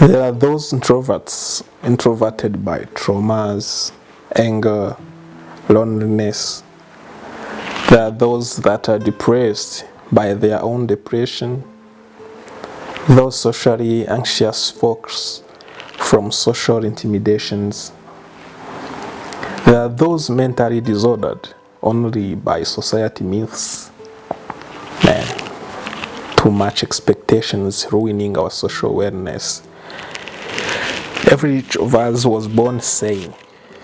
There are those introverted by traumas, anger, loneliness. There are those that are depressed by their own depression. Those socially anxious folks from social intimidations. There are those mentally disordered only by society myths. Man, too much expectations ruining our social wellness. Every each of us was born sane,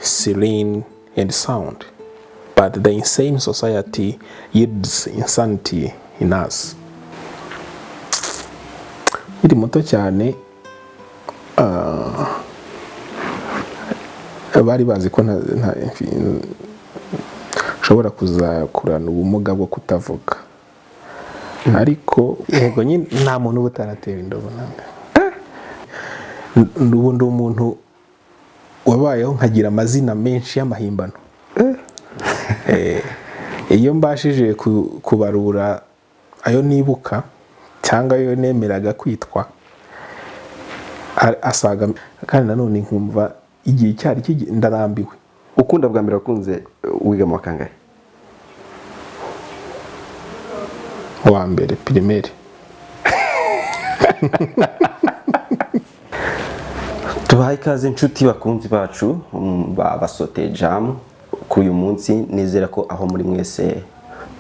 serene, and sound. But the insane society yields insanity in us. Nkiri muto cyane bari bazi ko nshobora kuzakurana ubumuga bwo kutavuga, ariko yego nyine nta muntu uba utaratera indobo n'ubu ndi umuntu wabayeho nkagira amazina menshi y'amahimbano. Iyo mbashije kubarura ayo nibuka cyangwa ayo nemeraga kwitwa asaga, kandi nanone nkumva igihe cyari ndarambiwe. Ukunda bwa mbere wakunze wiga mu kangahe? Wa mbere primaire. Tubaye ikaze inshuti bakunzi bacu ba Basote jam. Kuri uyu munsi nizera ko aho muri mwese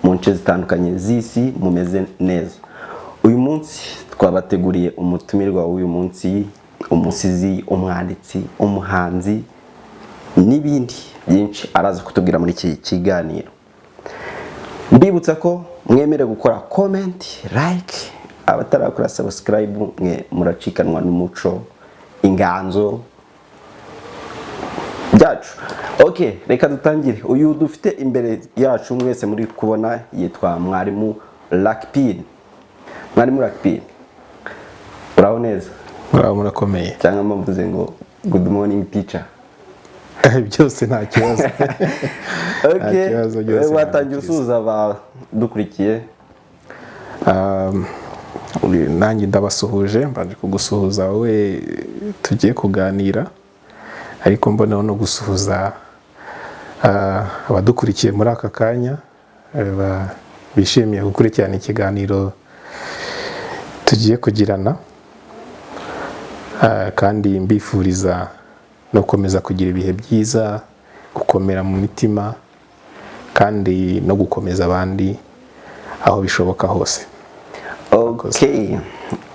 mu nce zitandukanye z'isi mumeze neza. Uyu munsi twabateguriye umutumirwa w'uyu munsi, umusizi, umwanditsi, umuhanzi n'ibindi byinshi araza kutubwira muri iki kiganiro. Mbibutsa ko mwemere gukora comment, like, abatarakora subscribe mwe muracikanwa n'umuco, inganzo byacu. Okay, reka dutangire. Uyu dufite imbere yacu mwese muri kubona yitwa Mwalimu Lakhpin. Mwalimu Lakhpin, uraho neza? Uraho murakomeye? Cyangwa mvuze ngo good morning teacher? Byose nta kibazo. Okay, watangiye usuza abadukurikiye. Nanjye ndabasuhuje, mbanje kugusuhuza wowe tugiye kuganira, ariko mbona no gusuhuza abadukurikiye muri aka kanya bishimiye gukurikirana ikiganiro tugiye kugirana, kandi mbifuriza no gukomeza kugira ibihe byiza, gukomera mu mitima, kandi no gukomeza abandi aho bishoboka hose. Okay,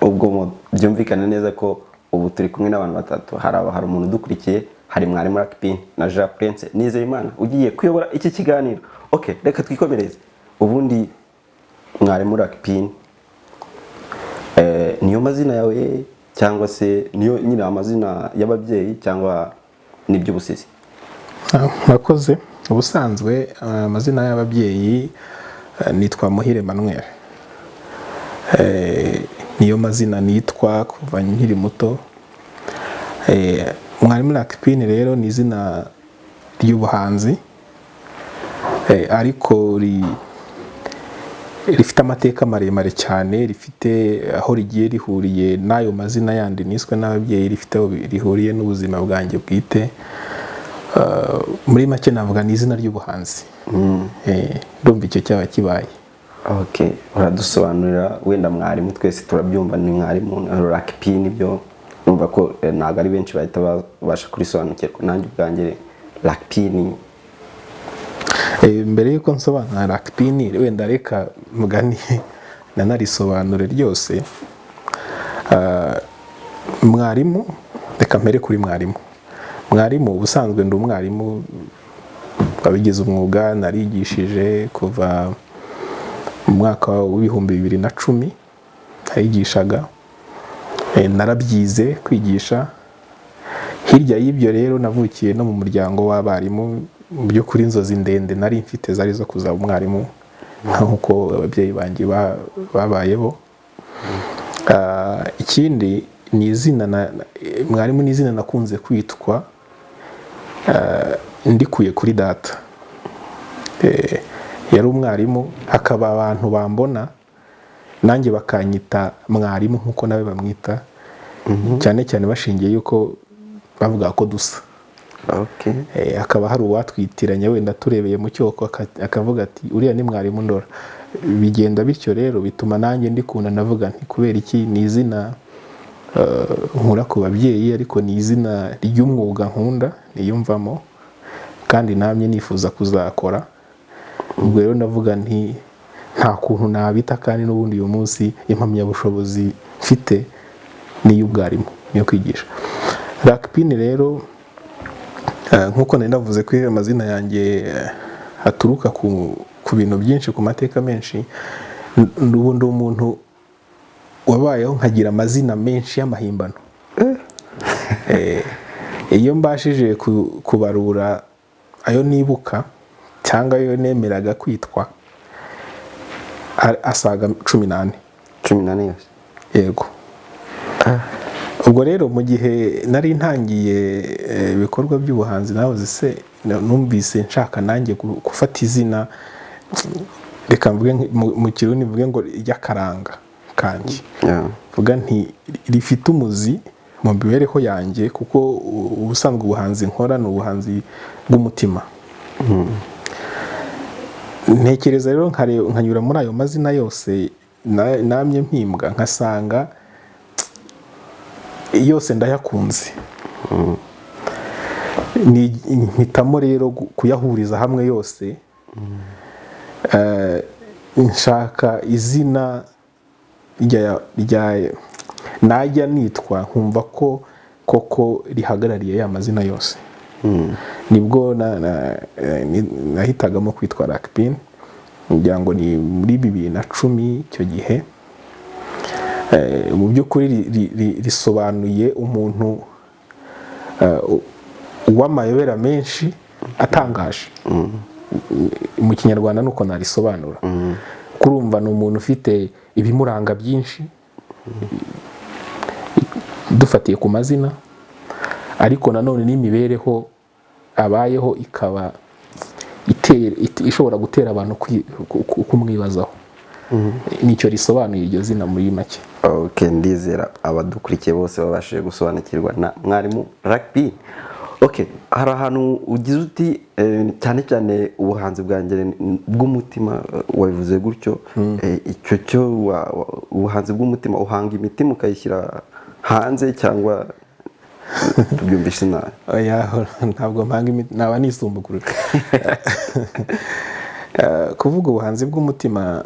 ubwo byumvikana neza ko ubu turi kumwe n'abantu batatu. Hari umuntu udukurikiye, hari Mwalimu Lakhpin na Jean Prince Nizeyimana ugiye kuyobora iki kiganiro. Okay, reka twikomereze. Ubundi Mwalimu Lakhpin niyo mazina yawe cyangwa se niyo nyine amazina y'ababyeyi cyangwa n'iby'ubusizi? Murakoze. Ubusanzwe amazina y'ababyeyi nitwa Muhire Emmanuel. Niyo mazina nitwa kuva nkiri muto. Mwalimu Lakhpin rero ni izina ry'ubuhanzi, ariko rifite amateka maremare cyane, rifite aho rigiye rihuriye n'ayo mazina yandi niswe n'ababyeyi, rifite aho rihuriye n'ubuzima bwanjye bwite. Muri make navuga ni izina ry'ubuhanzi. Ndumva icyo cyaba kibaye. Okay, uradusobanurira wenda mwarimu twese turabyumva ni Mwalimu Lakhpin, ibyo numva ko ntago ari benshi bahita babasha kurisobanukirwa. Nanjye ubwanjye Lakhpin, mbere yuko nsobanura Lakhpin wenda reka mugani nanarisobanure ryose. Mwarimu, reka mpere kuri mwarimu. Mwarimu ubusanzwe ndi umwarimu wabigize umwuga, narigishije kuva mu mwaka w'ibihumbi 2010 nayigishaga, narabyize kwigisha. Hirya y'ibyo rero navukiye no mu muryango w'abarimu. Mu by'ukuri inzozi ndende nari mfite zari zo kuzaba umwarimu nk'uko ababyeyi banjye babayeho. Ikindi ni izina Mwalimu ni izina nakunze kwitwa ndikuye kuri data. Yari umwarimu, akaba abantu bambona nanjye bakanyita mwarimu nkuko nawe bamwita. cyane cyane bashingiye yuko bavuga ko dusa. Akaba hari uwatwitiranya wenda turebeye mu cyoko akavuga ati uriya ni Mwalimu Ndora. Bigenda bityo rero bituma nanjye ndikunda navuga nti kubera iki ni izina nkura ku babyeyi ariko ni izina ry'umwuga nkunda niyumvamo kandi namye nifuza kuzakora. Ubwo rero ndavuga nti nta kuntu nabita kandi n'ubundi uyu munsi impamyabushobozi mfite ni y'ubwarimu niyo kwigisha. Lakhpin rero nkuko nari navuze ko amazina yanjye aturuka ku bintu byinshi, ku mateka menshi. N'ubundi umuntu wabayeho nkagira amazina menshi y'amahimbano. Iyo mbashije kubarura ayo nibuka cyangwa ayo nemeraga kwitwa asaga 14 yose. Yego. Ubwo rero mu gihe nari ntangiye ibikorwa by'ubuhanzi nahoze se numvise nshaka nanjye gufata izina, reka mvuge mu Kirundi mvuge ngo ry'akaranga kanjye. Vuga nti rifite umuzi mu mibereho yanjye kuko ubusanzwe ubuhanzi nkora ni ubuhanzi bw'umutima. Ntekereza rero nkanyura muri ayo mazina yose namye mpimbwa nkasanga yose ndayakunze. Mpitamo rero kuyahuriza hamwe yose. Nshaka izina rya najya nitwa nkumva ko koko rihagarariye ya mazina yose. Nibwo nahitagamo kwitwa Lakhpin, ngira ngo ni muri 2010 icyo gihe. Mu by'ukuri risobanuye umuntu w'amayobera menshi atangaje. Mu Kinyarwanda nuko narisobanura. Kurumva ni umuntu ufite ibimuranga byinshi dufatiye ku mazina, ariko nanone n'imibereho abayeho ikaba ishobora gutera abantu kumwibazaho. Nicyo risobanuye iryo zina muri make. Ndizera abadukurikiye bose babashije gusobanukirwa na Mwalimu Lakhpin. Hari ahantu ugize uti cyane cyane ubuhanzi bwanjye bw'umutima wabivuze gutyo. Icyo cyo ubuhanzi bw'umutima uhanga imitima ukayishyira hanze cyangwa tubyumvishe nabi? Ntabwo mpanga imitima, naba nisumbukura. Kuvuga ubuhanzi bw'umutima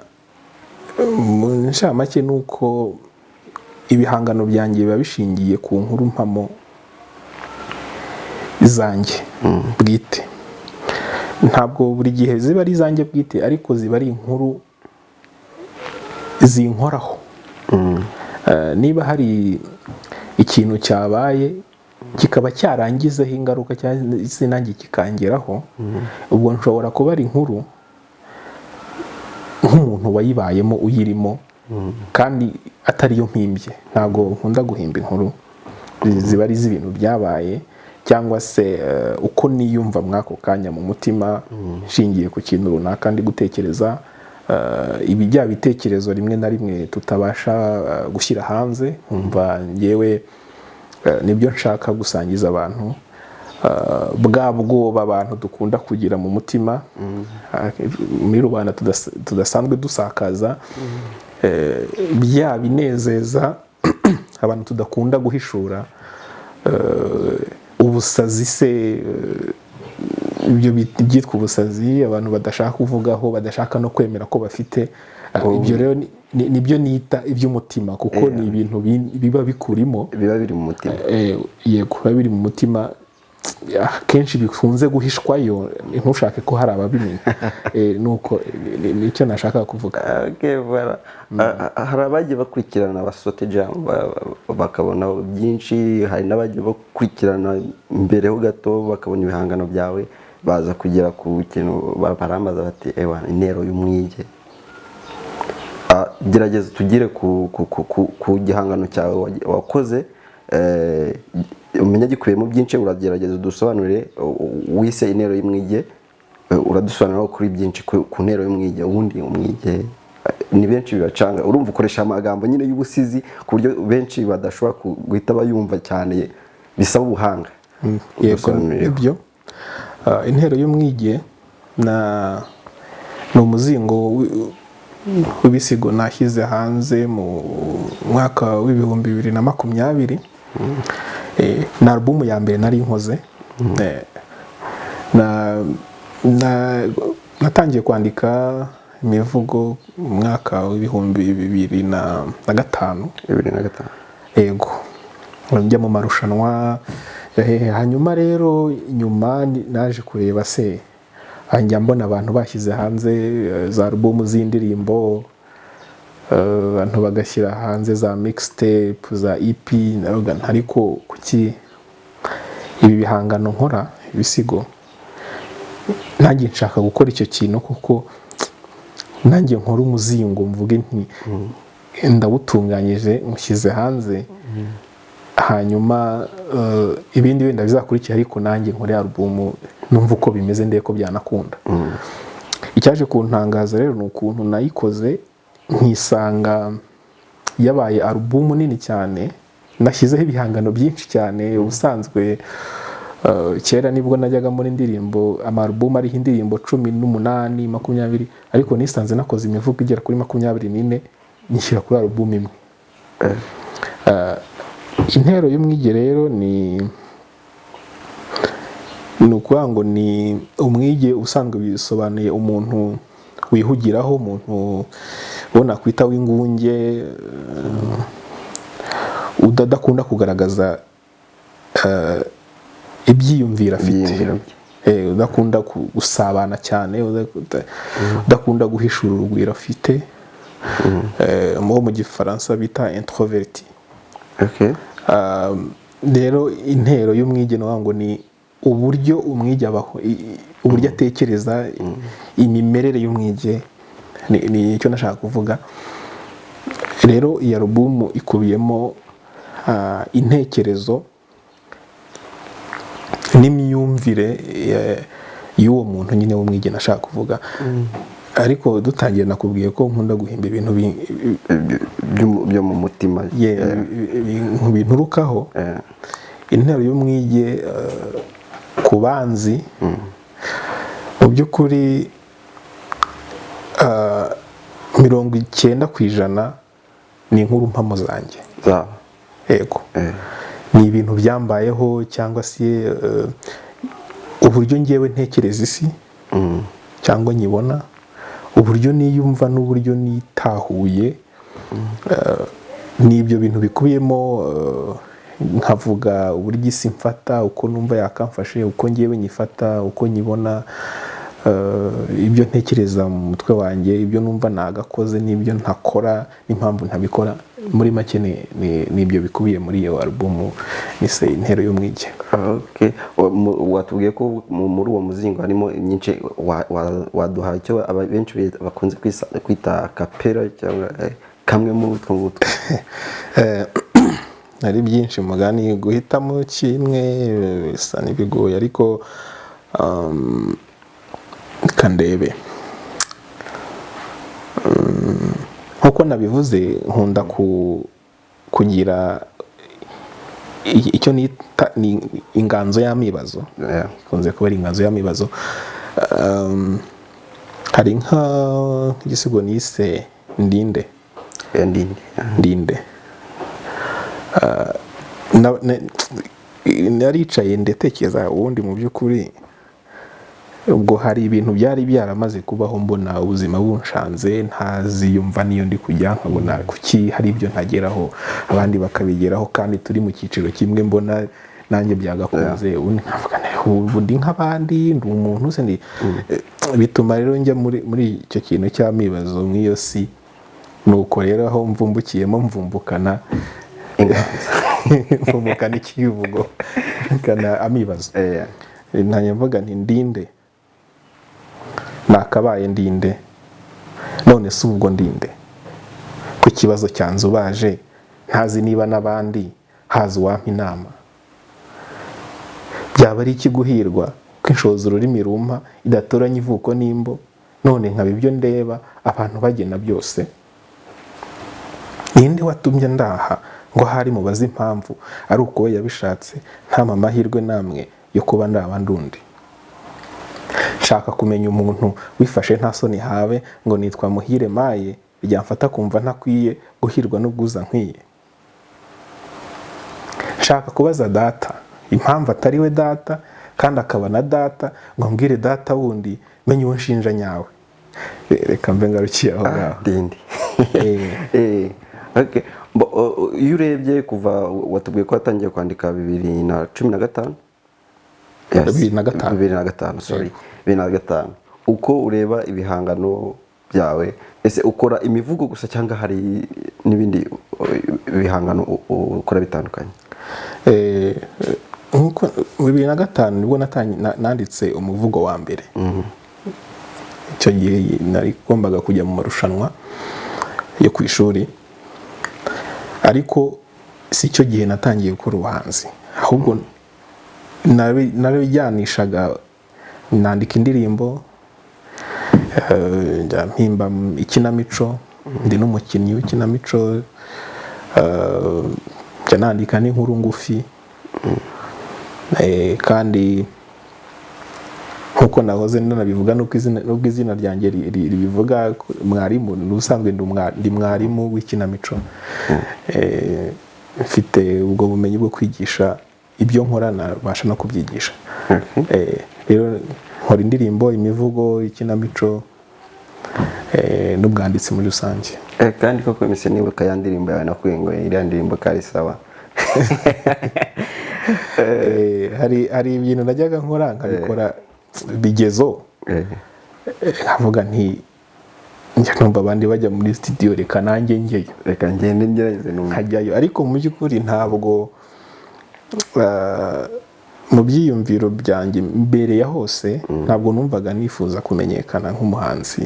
mu nshamake nuko ibihangano byanjye biba bishingiye ku nkuru mpamo zanjye bwite. Ntabwo buri gihe ziba ari zanjye bwite, ariko ziba ari inkuru zinkoraho. Niba hari ikintu cyabaye kikaba cyarangizeho ingaruka cyangwa se nanjye kikangeraho, ubwo nshobora kuba ari inkuru nk'umuntu wayibayemo uyirimo kandi atari yo mpimbye. Ntabwo nkunda guhimba inkuru, ziba ari iz'ibintu byabaye cyangwa se uko niyumva mwako kanya mu mutima nshingiye ku kintu runaka ndi gutekereza. Ibijya bitekerezo rimwe na rimwe tutabasha gushyira hanze, nkumva ngewe nibyo nshaka gusangiza abantu. Bwa bwoba abantu dukunda kugira mu mutima muri rubanda tudasanzwe dusakaza, bya binezeza abantu tudakunda guhishura, ubusazi se, ibyo byitwa ubusazi abantu badashaka kuvugaho, badashaka no kwemera ko bafite. Ibyo rero nibyo nita iby'umutima kuko ni ibintu biba bikurimo, biba biri mu mutima. Yego, biba biri mu mutima. Kenshi bikunze guhishwayo ntushake ko hari ababimenya. Nuko nicyo nashaka kuvuga. Hari abagiye bakurikirana Basote bakabona byinshi, hari n'abagiye bakurikirana mbere ho gato bakabona ibihangano byawe, baza kugera ku kintu barambaza bati intero y'umwige. Gerageza tugire ku gihangano cyawe wakoze, umenya gikuyemo byinshi, uragerageza dusobanurire wise intero y'umwige, uradusobanurira kuri byinshi ku ntero y'umwige. Ubundi umwige ni benshi bibacanga urumva ukoresha amagambo nyine y'ubusizi ku buryo benshi badashobora guhita bayumva cyane bisaba ubuhanga. Yego ibyo intero y'umwige ni umuzingo w'ibisigo nashyize hanze mu mwaka w'ibihumbi 2020. Na album ya mbere nari nkoze. Natangiye kwandika imivugo mu mwaka w'ibihumbi 2005. Yego njya mu marushanwa, hanyuma rero nyuma naje kureba se njya mbona abantu bashyize hanze za album z'indirimbo, abantu bagashyira hanze za mixtape za EP, ariko kuki ibi bihangano nkora ibisigo nanjye nshaka gukora icyo kintu, kuko nanjye nkora umuzingo mvuge nti ndawutunganyije mushyize hanze, hanyuma ibindi wenda bizakurikira, ariko nanjye nkore album numva uko bimeze ndeye ko byanakunda. Icyaje kuntangaza rero ni ukuntu nayikoze nkisanga yabaye album nini cyane, nashyizeho ibihangano byinshi cyane. Ubusanzwe kera nibwo najyaga muri indirimbo ama-album ariho indirimbo 18 20, ariko nisanze nakoze imivugo igera kuri 24 nyishyira kuri album imwe. Intero y'umwige rero ni ukuvuga ngo ni umwige usanzwe bisobanuye umuntu wihugiraho, umuntu ubona kwita w'ingunge, udakunda kugaragaza ibyiyumvira afite, udakunda gusabana cyane, udakunda guhishura urugwiro afite, mu gifaransa bita introverti. Rero intero y'umwige ngo ni uburyo umwige abaho, uburyo atekereza, imimerere y'umwige, ni icyo nashaka kuvuga. Rero iyi album ikubiyemo intekerezo n'imyumvire y'uwo muntu nyine w'umwige nashaka kuvuga. Ariko dutangiye nakubwiye ko nkunda guhimba ibintu byo mu mutima, binturukaho. Intero y'umwige ku banzi mu by'ukuri 90% ni inkuru mpamo zanjye. Yego, ni ibintu byambayeho, cyangwa se uburyo ngewe ntekereza isi cyangwa nyibona, uburyo niyumva n'uburyo nitahuye, n'ibyo bintu bikubiyemo. Nkavuga uburyo isi mfata, uko numva yakamfashe, uko ngewe nyifata, uko nyibona, ibyo ntekereza mu mutwe wanjye, ibyo numva nagakoze n'ibyo ntakora n'impamvu ntabikora. Muri make ni ibyo bikubiye muri iyo album nise intero y'umwige. Watubwiye ko muri uwo muzingo harimo nyinshi, waduha icyo benshi bakunze kwita kapera cyangwa kamwe muri utwo ngutwo? Ari byinshi mugani guhitamo kimwe bisa n'ibigoye, ariko kandebe nkuko nabivuze, nkunda kugira icyo nita ni inganzo y'amibazo. Ikunze kuba ari inganzo y'amibazo. Hari nk'igisigo nise ndinde. Naricaye ndetekereza ubundi mu by'ukuri, ubwo hari ibintu byari byaramaze kubaho, mbona ubuzima bunshanze, ntaziyumva niyo ndi kujya, nkabona kuki hari ibyo ntageraho abandi bakabigeraho, kandi turi mu cyiciro kimwe, mbona nanjye byagakunze. Ubu ndi nk'abandi, ndi umuntu se ndi. Bituma rero njya muri icyo kintu cy'amibazo nk'iyo si. Nuko rero aho mvumbukiyemo mvumbukana mvumbukana ikivugo kana amibazo. Ntanya mvuga nti ndinde, nakabaye ndinde, none se ubwo ndinde ku kibazo cyanzubaje, ntazi niba n'abandi hazi uwampa inama. Byaba ari ikiguhirwa ko inshoza ururimi rumpa idatoranya ivuko n'imbo, none nkaba ibyo ndeba abantu bagena byose ninde watumye ndaha ngo hari mubaze impamvu ari uko yabishatse nta mahirwe namwe yo kuba ndaba ndundi. Nshaka kumenya umuntu wifashe nta soni habe ngo nitwa Muhire Maye byamfata kumva ntakwiye guhirwa n'ubwuza nkwiye. Nshaka kubaza data impamvu atari we data kandi akaba na data ngo mbwire data wundi menye uwo nshinja nyawe. Reka mbe ngarukiye aho ngaho. Dindi. Okay. Iyo urebye kuva watubwiye ko watangiye kwandika 2015 2005 sorry 2005 uko ureba ibihangano byawe ese ukora imivugo gusa cyangwa hari n'ibindi bihangano ukora bitandukanye? Nkuko 2005 nibwo nanditse umuvugo wa mbere. Icyo gihe nari gombaga kujya mu marushanwa yo ku ishuri, ariko si cyo gihe natangiye gukora ubuhanzi, ahubwo narabijyanishaga nandika indirimbo, mpimba ikinamico, ndi n'umukinnyi w'ikinamico, nandika n'inkuru ngufi, kandi nkuko nahoze nanabivuga nuko izina ryanjye ribivuga mwarimu, n'ubusanzwe ndi mwarimu w'ikinamico. Mfite ubwo bumenyi bwo kwigisha ibyo nkora nabasha no kubyigisha. Rero nkora indirimbo, imivugo, ikinamico, n'ubwanditsi muri rusange. Kandi koko mise nibuka ya ndirimbo yawe nakuye ngo iriya ndirimbo kari sawa. Hari ibintu najyaga nkora nkabikora bigezo, nkavuga nti njya numva abandi bajya muri studio reka nanjye njyeyo, reka ngende ngerageze nkajyayo. Ariko mu by'ukuri ntabwo mu byiyumviro byanjye mbere ya hose ntabwo numvaga nifuza kumenyekana nk'umuhanzi,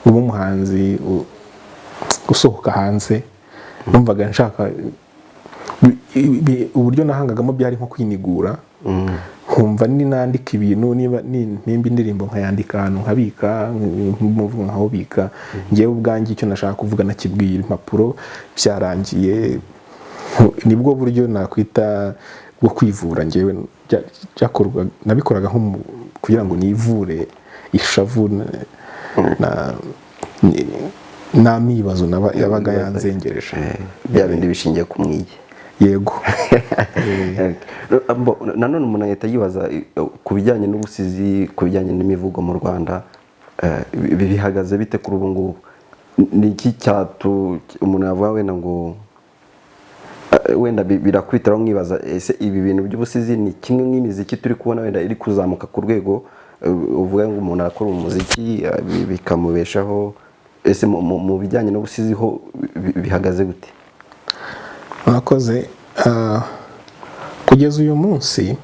nk'umuhanzi usohoka hanze. Numvaga nshaka uburyo nahangagamo byari nko kwinigura, nkumva ninandika ibintu, niba nimba indirimbo nkayandika ahantu nkabika, nk'umuvugo nkawubika, ngewe ubwanjye icyo nashaka kuvuga nakibwiye impapuro, byarangiye. Nibwo buryo nakwita bwo kwivura ngewe nabikoraga nko kugira ngo nivure ishavu n'amibazo yabaga yanzengereje. Bya bindi bishingiye ku mwige. Yego. Nanone umuntu ahita yibaza ku bijyanye n'ubusizi, ku bijyanye n'imivugo mu Rwanda, bihagaze bite kuri ubu ngubu? Ni iki cyatu umuntu yavuga wenda ngo wenda birakwitiraho mwibaza ese ibi bintu by'ubusizi ni kimwe nk'imiziki turi kubona wenda iri kuzamuka ku rwego uvuga ngo umuntu akora umuziki bikamubeshaho, ese mu bijyanye n'ubusizi ho bihagaze gute? Mwakoze. Kugeza uyu munsi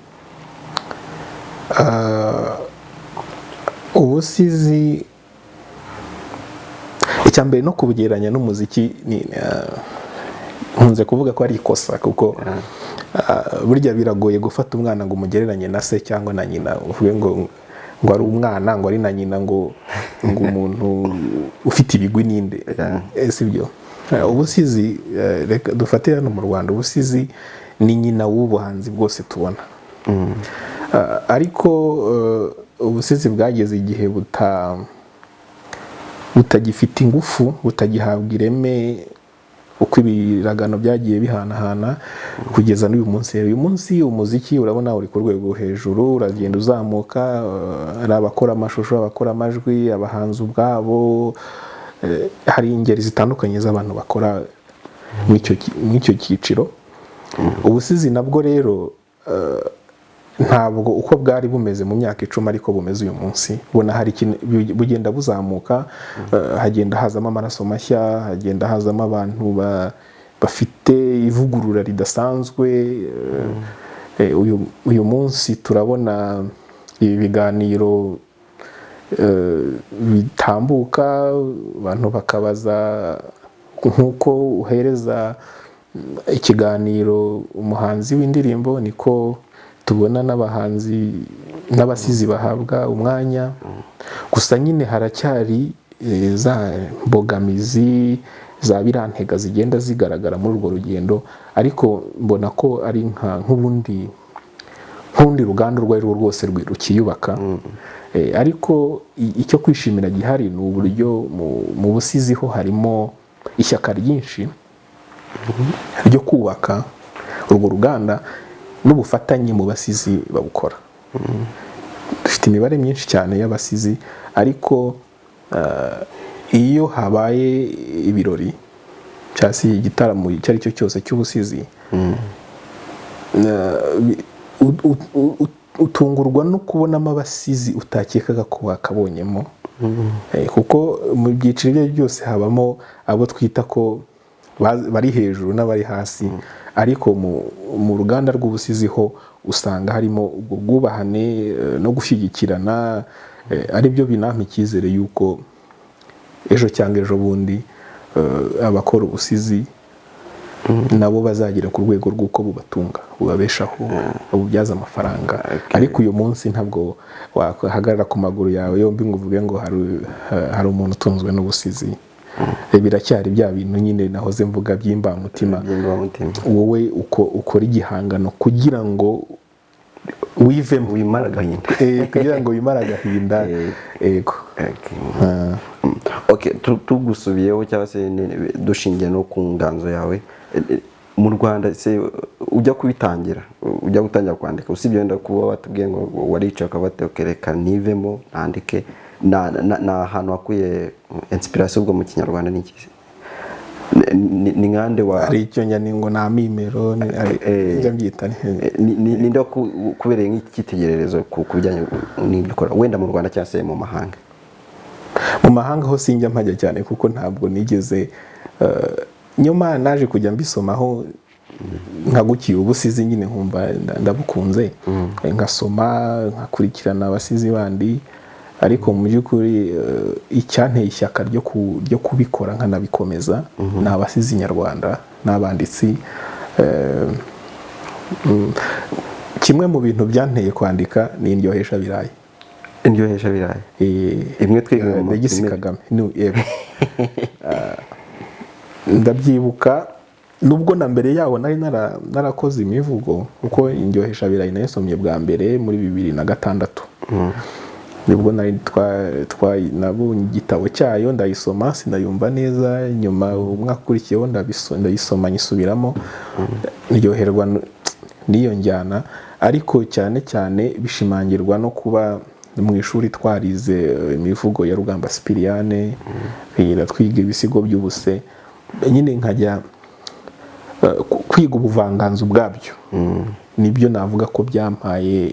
ubusizi icyambere no kubugereranya n'umuziki nkunze kuvuga ko ari ikosa, kuko burya biragoye gufata umwana ngo umugereranye na se cyangwa na nyina, uvuge ngo ari umwana, ngo ari na nyina, ngo umuntu ufite ibigwi ninde. Sibyo. Ubusizi reka dufate hano mu Rwanda, ubusizi ni nyina w'ubuhanzi bwose tubona. Ariko ubusizi bwageze igihe butagifite ingufu, butagihabwa ireme uko ibiragano byagiye bihanahana kugeza n'uyu munsi. Uyu munsi umuziki urabona uri ku rwego hejuru, uragenda uzamuka, ari abakora amashusho, abakora amajwi, abahanzi ubwabo, hari ingeri zitandukanye z'abantu bakora mw'icyo cyiciro. Ubusizi nabwo rero ntabwo uko bwari bumeze mu myaka 10 ariko bumeze uyu munsi. Ubona hari bugenda buzamuka, hagenda hazamo amaraso mashya, hagenda hazamo abantu bafite ivugurura ridasanzwe. Uyu munsi turabona ibi biganiro bitambuka, abantu bakabaza nkuko uhereza ikiganiro umuhanzi w'indirimbo, niko tubona n'abahanzi n'abasizi bahabwa umwanya. Gusa nyine haracyari za mbogamizi za birantega zigenda zigaragara muri urwo rugendo, ariko mbona ko ari nk'ubundi ruganda urwo ari rwo rwose rukiyubaka. Ariko icyo kwishimira gihari ni uburyo mu busizi ho harimo ishyaka ryinshi ryo kubaka urwo ruganda n'ubufatanye mu basizi babukora. Dufite imibare myinshi cyane y'abasizi, ariko iyo habaye ibirori cyangwa se igitaramo icyo ari cyo cyose cy'ubusizi, utungurwa no kubonamo abasizi utakekaga ko wakabonyemo. Kuko mu byiciro ibyo byose habamo abo twita ko bari hejuru n'abari hasi, ariko mu ruganda rw'ubusizi ho usanga harimo ubwo bwubahane no gushyigikirana, ari byo binampa icyizere yuko ejo cyangwa ejo bundi abakora ubusizi nabo bazagera ku rwego rw'uko bubatunga, bubabeshaho, babubyaza amafaranga. Ariko uyu munsi ntabwo wahagarara ku maguru yawe yombi ngo uvuge ngo hari umuntu utunzwe n'ubusizi. Biracyari bya bintu nyine nahoze mvuga by'imbamutima. Wowe ukora igihangano kugira ngo wivemo, wimara agahinda, kugira ngo wimara agahinda. Yego. Okay, tugusubiyeho cyangwa se dushingiye no ku nganzo yawe, mu Rwanda se ujya kubitangira, ujya gutangira kwandika, usibye wenda kuba watubwiye ngo warica ukabatekereka nivemo nandike, na ahantu wakuye inspiration ubwo mu Kinyarwanda n'iki? Ni ngande wa ari icyo nyani ngo na mimero njya mbyita ni ndo kubereye nk'ikitegererezo ku bijyanye n'ibyo ukora wenda mu Rwanda cyangwa se mu mahanga? Mu mahanga ho sinjya mpajya cyane kuko ntabwo nigeze, nyuma naje kujya mbisomaho nkagukiye ubusizi nyine nkumva ndabukunze, nkasoma nkakurikirana abasizi bandi, ariko mu by'ukuri icyanteye ishyaka ryo kubikora nkanabikomeza ni abasizi nyarwanda n'abanditsi. Kimwe mu bintu byanteye kwandika ni indyohesha birayi. Indyohesha birayi imwe twiga mu Ndegisi Kagame. Yego. Ndabyibuka nubwo na mbere yaho nari narakoze imivugo, kuko indyohesha birayi nayisomye bwa mbere muri 2006. Nibwo nari nabonye igitabo cyayo ndayisoma sinayumva neza, nyuma umwaka ukurikiyeho ndayisoma nyisubiramo, ndyoherwa n'iyo njyana. Ariko cyane cyane bishimangirwa no kuba mu ishuri twarize imivugo ya Rugamba Sipiriyane, twiga ibisigo by'ubuse, nyine nkajya kwiga ubuvanganzo bwabyo. Nibyo navuga ko byanteye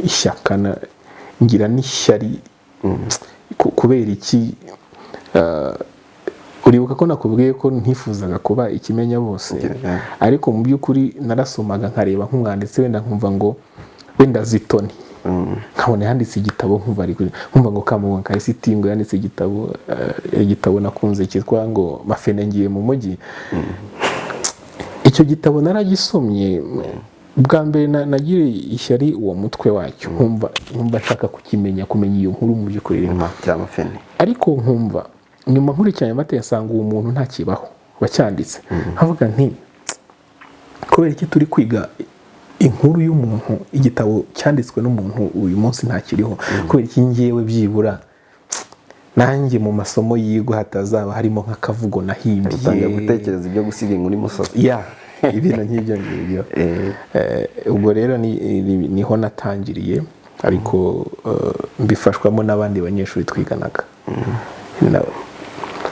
ishyaka, ngira n'ishyari. Kubera iki? Uribuka ko nakubwiye ko ntifuzaga kuba ikimenya bose, ariko mu by'ukuri narasomaga nkareba nk'umwanditsi wenda nkumva ngo wenda Zitoni, nkabona yanditse igitabo nkumva ngo Kamunga Karisiti ngo yanditse igitabo nakunze cyitwa ngo Mafene ngiye mu mujyi. Icyo gitabo naragisomye bwa mbere, nagiriye ishyari uwo mutwe wacyo, nkumva nshaka kumenya iyo nkuru mu by'ukuri cya Mafene. Ariko nkumva nyuma nkurikiranye amateka nsanga uwo muntu ntakibaho wacyanditse. Havuga nti kubera iki turi kwiga inkuru y'umuntu, igitabo cyanditswe n'umuntu uyu munsi ntakiriho? Kubera iki ngewe byibura nanjye mu masomo yigwa hatazaba harimo nk'akavugo nahimbye, utangiye gutekereza ibyo gusiga inkuru imusozi? Ibintu nk'ibyo ngibyo. Ubwo rero niho natangiriye, ariko mbifashwamo n'abandi banyeshuri twiganaga.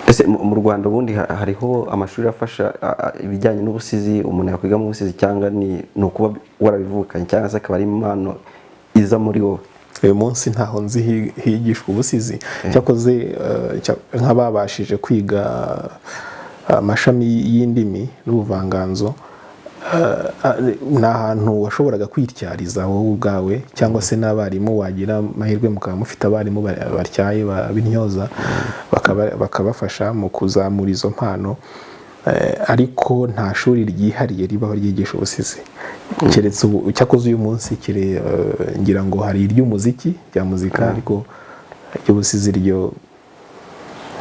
Ese mu Rwanda ubundi hariho amashuri afasha ibijyanye n'ubusizi, umuntu yakwiga mu busizi, cyangwa ni ukuba warabivukanye cyangwa se akaba ari impano iza muri wowe? Uyu munsi ntaho nzi higishwa ubusizi, cyakoze nk'ababashije kwiga amashami y'indimi n'ubuvanganzo, ni ahantu washoboraga kwityariza wowe ubwawe, cyangwa se n'abarimu wagira amahirwe mukaba mufite abarimu batyaye b'intyoza bakabafasha mu kuzamura izo mpano. Ariko nta shuri ryihariye ribaho ryigisha ubusizi, keretse ubu cyakoze uyu munsi ngira ngo hari iry'umuziki rya muzika, ariko iry'ubusizi ryo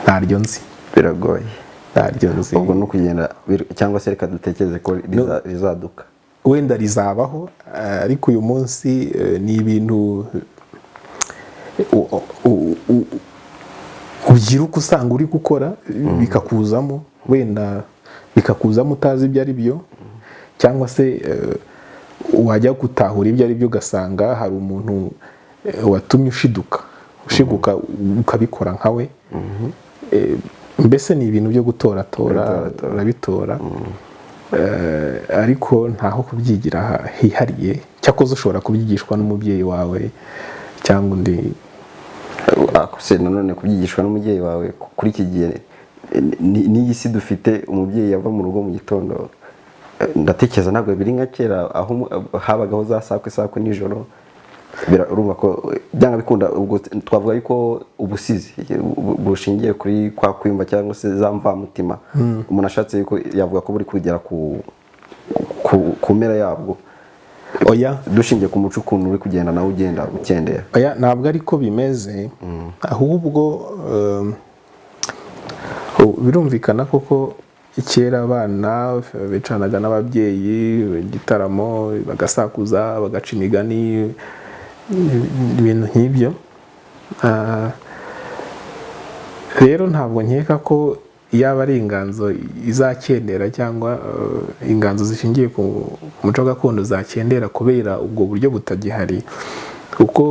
ntaryo nzi. biragoye ntaryo nzi. ubwo no kugenda cyangwa se reka dutekereze ko rizaduka wenda rizabaho, ariko uyu munsi ni ibintu ubyiruka usanga uri gukora bikakuzamo, wenda bikakuzamo utazi ibyo ari byo, cyangwa se wajya gutahura ibyo ari byo ugasanga hari umuntu watumye ushiguka ukabikora nkawe. Mbese ni ibintu byo gutoratora urabitora, ariko ntaho kubyigira hihariye. Cyakoze ushobora kubyigishwa n'umubyeyi wawe cyangwa undi. Akuse nanone kubyigishwa n'umubyeyi wawe kuri iki gihe n'iyi si dufite, umubyeyi yava mu rugo mu gitondo, ndatekereza ntabwo biri nka kera aho habagaho za sakwe nijoro. Urumva ko byanga bikunda, ubwo twavuga yuko ubusizi bushingiye kuri kwa kwimba cyangwa se za mvamutima umuntu ashatse yuko yavuga ko buri kugera ku mpera yabwo. Oya, dushingiye ku muco ukuntu uri kugenda nawe ugenda ukendera. Oya, ntabwo ariko bimeze, ahubwo birumvikana koko kera abana bicanaga n'ababyeyi igitaramo bagasakuza bagaca imigani, ibintu nk'ibyo. Rero ntabwo nkeka ko yaba ari inganzo izakendera cyangwa inganzo zishingiye ku muco gakondo zakendera kubera ubwo buryo butagihari, kuko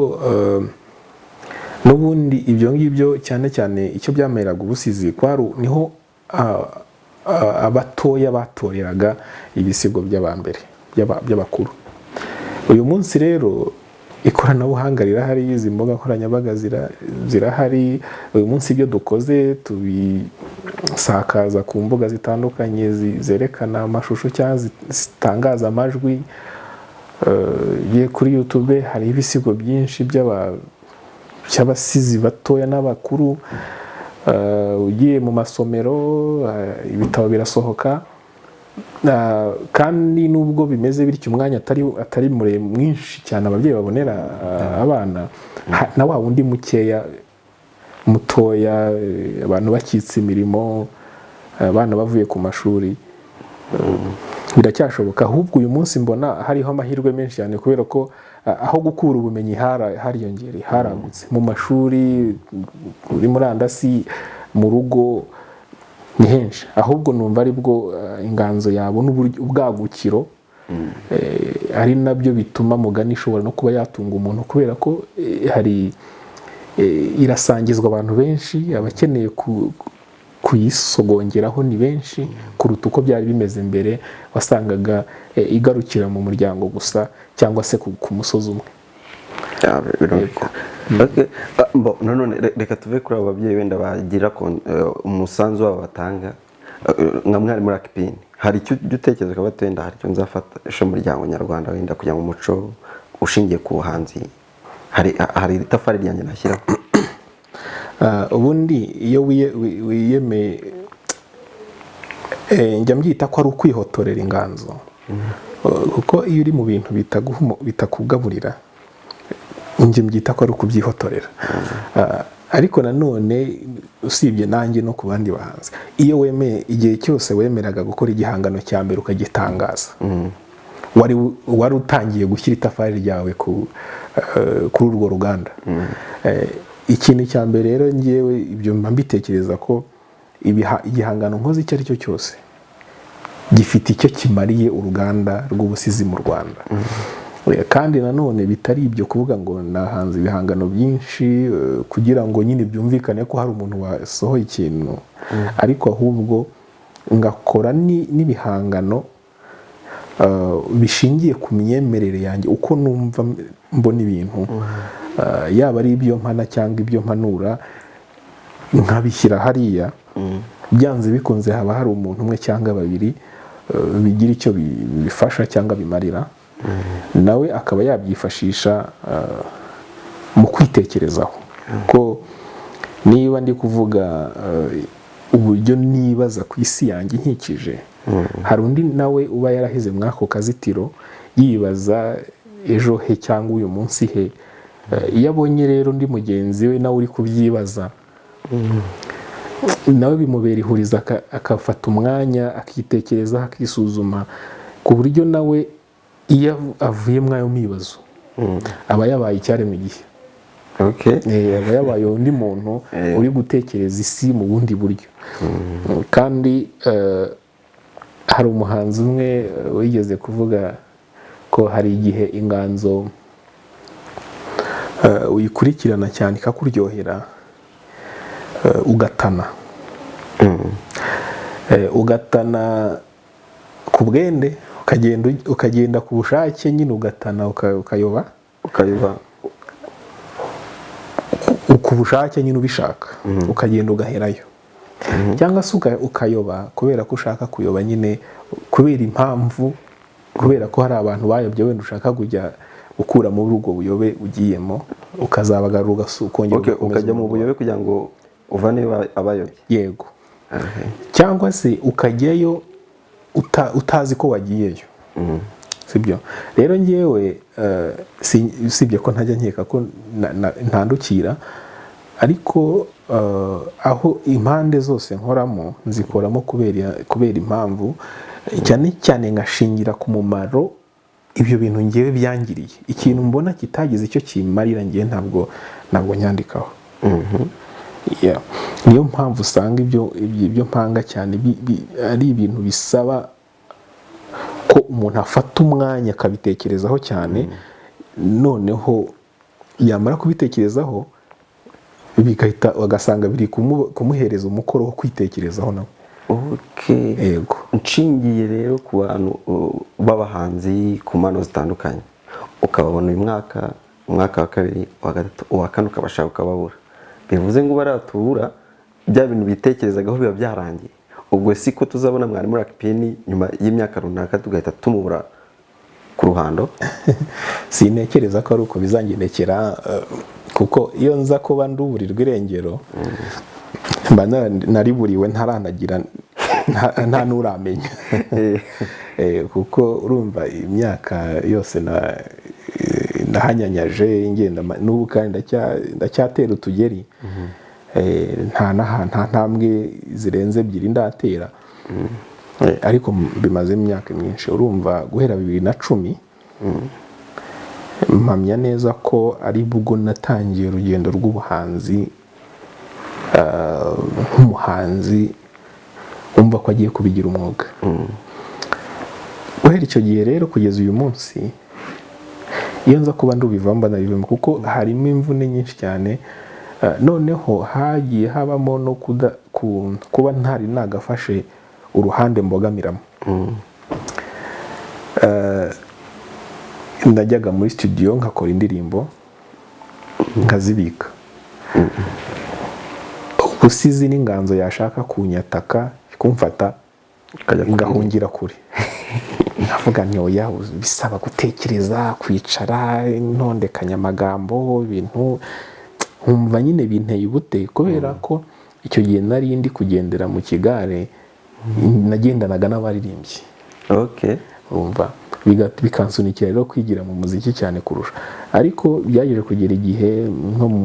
n'ubundi ibyo ngibyo cyane cyane icyo byameraga ubusizi niho abatoya batoreraga ibisigo by'abambere by'abakuru. Uyu munsi rero ikoranabuhanga rirahari, izi mbuga nkoranyambaga zirahari. Uyu munsi ibyo dukoze tubisakaza ku mbuga zitandukanye zerekana amashusho cyangwa zitangaza amajwi. Kuri YouTube hari ibisigo byinshi by'abasizi batoya n'abakuru. Ugiye mu masomero ibitabo birasohoka, kandi nubwo bimeze bityo umwanya atari mwinshi cyane ababyeyi babonera abana, na wa wundi mutoya, abantu bakitse imirimo, abana bavuye ku mashuri, biracyashoboka. Ahubwo uyu munsi mbona hariho amahirwe menshi cyane, kubera ko aho gukura ubumenyi hariyongereye, haragutse mu mashuri, kuri murandasi, mu rugo, ni henshi. Ahubwo numva ari bwo inganzo yabona ubwagukiro, ari nabyo bituma mugani ishobora no kuba yatunga umuntu, kubera ko irasangizwa abantu benshi, abakeneye kuyisogongeraho ni benshi kuruta uko byari bimeze mbere. Wasangaga igarukira mu muryango gusa cyangwa se ku musozi umwe. None reka tuve kuri abo babyeyi wenda bagira umusanzu wabo batanga. Nka Mwalimu Lakhpin, hari icyo utekereza ko wenda hari icyo nzafasha umuryango nyarwanda wenda kugira ngo umuco ushingiye ku buhanzi, hari itafari ryanjye nashyiraho? Ubundi iyo wiyemeye, njya mbyita ko ari ukwihotorera inganzo, kuko iyo uri mu bintu bitakugaburira, njye mbyita ko ari ukubyihotorera. Ariko nanone usibye nanjye no ku bandi bahanzi, iyo wemeye, igihe cyose wemeraga gukora igihangano cya mbere ukagitangaza, wari utangiye gushyira itafari ryawe kuri urwo ruganda. Ikintu cya mbere rero ngewe ibyo mbitekereza ko igihangano nkoze icyo ari cyo cyose gifite icyo kimariye uruganda rw'ubusizi mu Rwanda. Kandi nanone bitari ibyo kuvuga ngo nahanze ibihangano byinshi kugira ngo nyine byumvikane ko hari umuntu wasohoye ikintu, ariko ahubwo ngakora n'ibihangano bishingiye ku myemerere yanjye, uko numva mbona ibintu, yaba ari ibyo mpana cyangwa ibyo mpanura, nkabishyira hariya. Byanze bikunze haba hari umuntu umwe cyangwa babiri bigira icyo bifasha cyangwa bimarira, nawe akaba yabyifashisha mu kwitekerezaho. Ko niba ndi kuvuga uburyo nibaza ku isi yanjye nkikije, hari undi nawe uba yarahize muri ako kazitiro yibaza ejo he cyangwa uyu munsi he. Iyo abonye rero undi mugenzi we nawe uri kubyibaza, nawe bimubera ihuriza akafata umwanya akitekereza akisuzuma ku buryo nawe iyo avuye mwayo mibazo aba yabaye icyaremwe igihe. Aba yabaye undi muntu uri gutekereza isi mu bundi buryo. Kandi hari umuhanzi umwe wigeze kuvuga ko hari igihe inganzo uyikurikirana cyane ikakuryohera ugatana ugatana ku bwende ukagenda ku bushake nyine ugatana ukayoba ku bushake nyine ubishaka ukagenda ugaherayo cyangwa se ukayoba kubera ko ushaka kuyoba nyine kubera impamvu kubera ko hari abantu bayobye wenda ushaka kujya ukura muri ubwo buyobe ugiyemo ukazabagarura ukongera ukajya mu buyobe kugira ngo uvane abayobye. Yego. Cyangwa se ukajyayo utazi ko wagiyeyo. Sibyo. Rero ngewe sibye ko ntajya nkeka ko ntandukira ariko aho impande zose nkoramo nzikoramo kubera impamvu cyane cyane ngashingira ku mumaro ibyo bintu ngewe byangiriye. Ikintu mbona kitagize icyo kimarira ngewe ntabwo nyandikaho. Niyo mpamvu usanga ibyo mpanga cyane ari ibintu bisaba ko umuntu afata umwanya akabitekerezaho cyane, noneho yamara kubitekerezaho bigahita agasanga biri kumuhereza umukoro wo kwitekerezaho nawe. Yego. Nshingiye rero ku bantu b'abahanzi ku mpano zitandukanye ukababona uyu mwaka wa kabiri wa gatatu uwa kane ukabashaka ukababura, bivuze ngo baratubura bya bintu bitekerezagaho biba byarangiye. Ubwo siko tuzabona Mwalimu Lakhpin nyuma y'imyaka runaka tugahita tumubura ku ruhando. Sinekereza ko ari uko bizangendekera kuko iyo nza kuba nduburirwa irengero mba nariburiwe ntaranagira nta nuramenya. Kuko urumva imyaka yose nahanyanyaje ngenda n'ubu kandi ndacyatera utugeri. Nta ntambwe zirenze ebyiri ndatera. Ariko bimaze imyaka myinshi, urumva guhera 2010 mpamya neza ko ari bwo natangiye urugendo rw'ubuhanzi nk'umuhanzi umva ko agiye kubigira umwuga. Guhera icyo gihe rero kugeza uyu munsi iyo nza kuba ndubivamba nabivamo kuko harimo imvune nyinshi cyane. Noneho hagiye habamo no kuba ntari nagafashe uruhande mbogamiramo. Ndajyaga muri studio nkakora indirimbo nkazibika. Usizi n'inganzo yashaka kunyataka kumfata ngahungira kure. Navuga nti oya bisaba gutekereza kwicara ntondekanya amagambo ibintu nkumva nyine binteye ubute kubera ko icyo gihe nari ndi kugendera mu kigare nagendanaga n'abaririmbyi. Urumva bikansunikira rero kwigira mu muziki cyane kurusha. Ariko byageje kugera igihe nko mu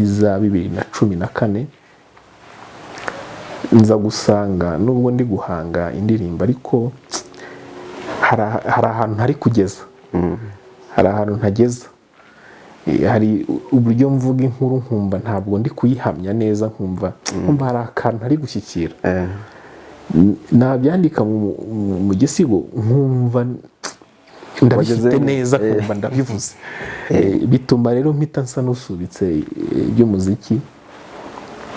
za 2014 nza gusanga nubwo ndi guhanga indirimbo ariko hari ahantu ntari kugeza. Hari ahantu ntageza. Hari uburyo mvuga inkuru nkumva ntabwo ndi kuyihamya neza nkumva hari akantu ntari gushyikira. Nabyandika mu gisigo nkumva ndabifite neza kumva ndabivuze. Bituma rero mpita nsa n'usubitse by'umuziki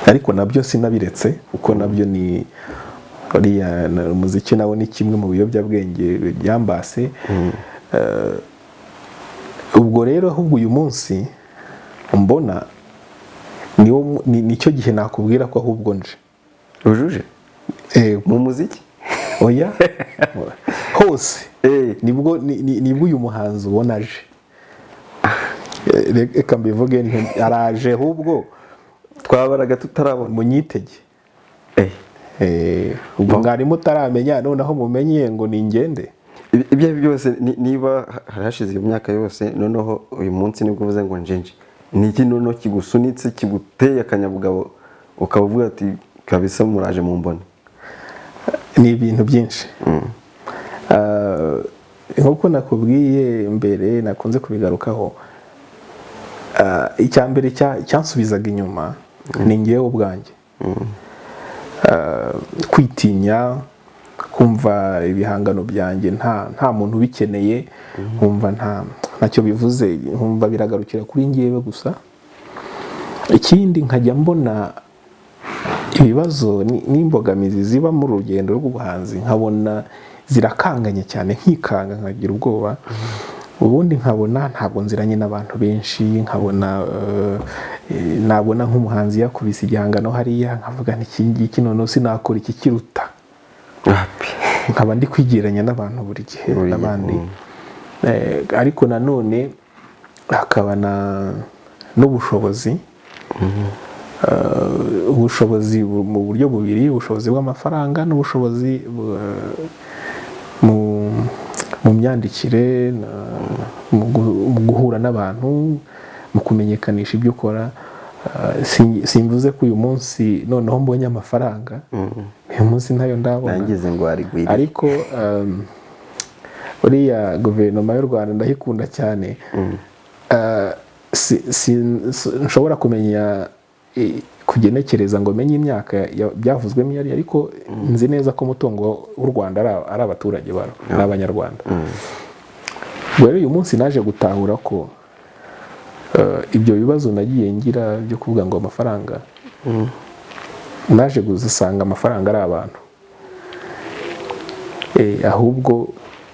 ariko nabyo sinabiretse kuko nabyo ni buriya umuziki nawo ni kimwe mu biyobyabwenge byambase. Ubwo rero ahubwo uyu munsi mbona nicyo gihe nakubwira ko ahubwo nje ujuje mu muziki. Oya hose nibwo uyu muhanzi ubona aje. Reka mbivuge araje ahubwo twabaraga tutarabona munyitege. Ubwo mwarimu utaramenya noneho mumenye ngo ni ngende. Ibyo byose niba harashize iyo myaka yose noneho uyu munsi nibwo uvuze ngo njenje ni iki noneho kigusunitse kiguteye akanyabugabo ukavuga ati kabisa muraje mu mbone ni ibintu byinshi nk'uko nakubwiye mbere nakunze kubigarukaho icya mbere cyansubizaga inyuma ni ngewe ubwanjye kwitinya kumva ibihangano byanjye nta muntu ubikeneye nkumva ntacyo bivuze nkumva biragarukira kuri ngewe gusa ikindi nkajya mbona ibibazo n'imbogamizi ziba mu rugendo rw'ubuhanzi nkabona zirakanganye cyane nkikanga nkagira ubwoba ubundi nkabona ntabwo nziranye n'abantu benshi nabona nk'umuhanzi yakubise igihangano hariya nkavuga n'iki ngiki noneho sinakora iki kiruta nkaba ndi kwigeranya n'abantu buri gihe n'abandi ariko nanone hakaba n'ubushobozi ubushobozi mu buryo bubiri ubushobozi bw'amafaranga n'ubushobozi mu myandikire mu guhura n'abantu mu kumenyekanisha ibyo ukora simvuze ko uyu munsi noneho mbonye amafaranga uyu munsi ntayo ndabona ariko uriya guverinoma y'u Rwanda ndayikunda cyane nshobora kumenya kugenekereza ngo menye imyaka byavuzwemo iyo ari ariko nzi neza ko umutungo w'u Rwanda ari abaturage baro n'abanyarwanda rero uyu munsi naje gutahura ko ibyo bibazo nagiye ngira byo kuvuga ngo amafaranga naje gusanga amafaranga ari abantu ahubwo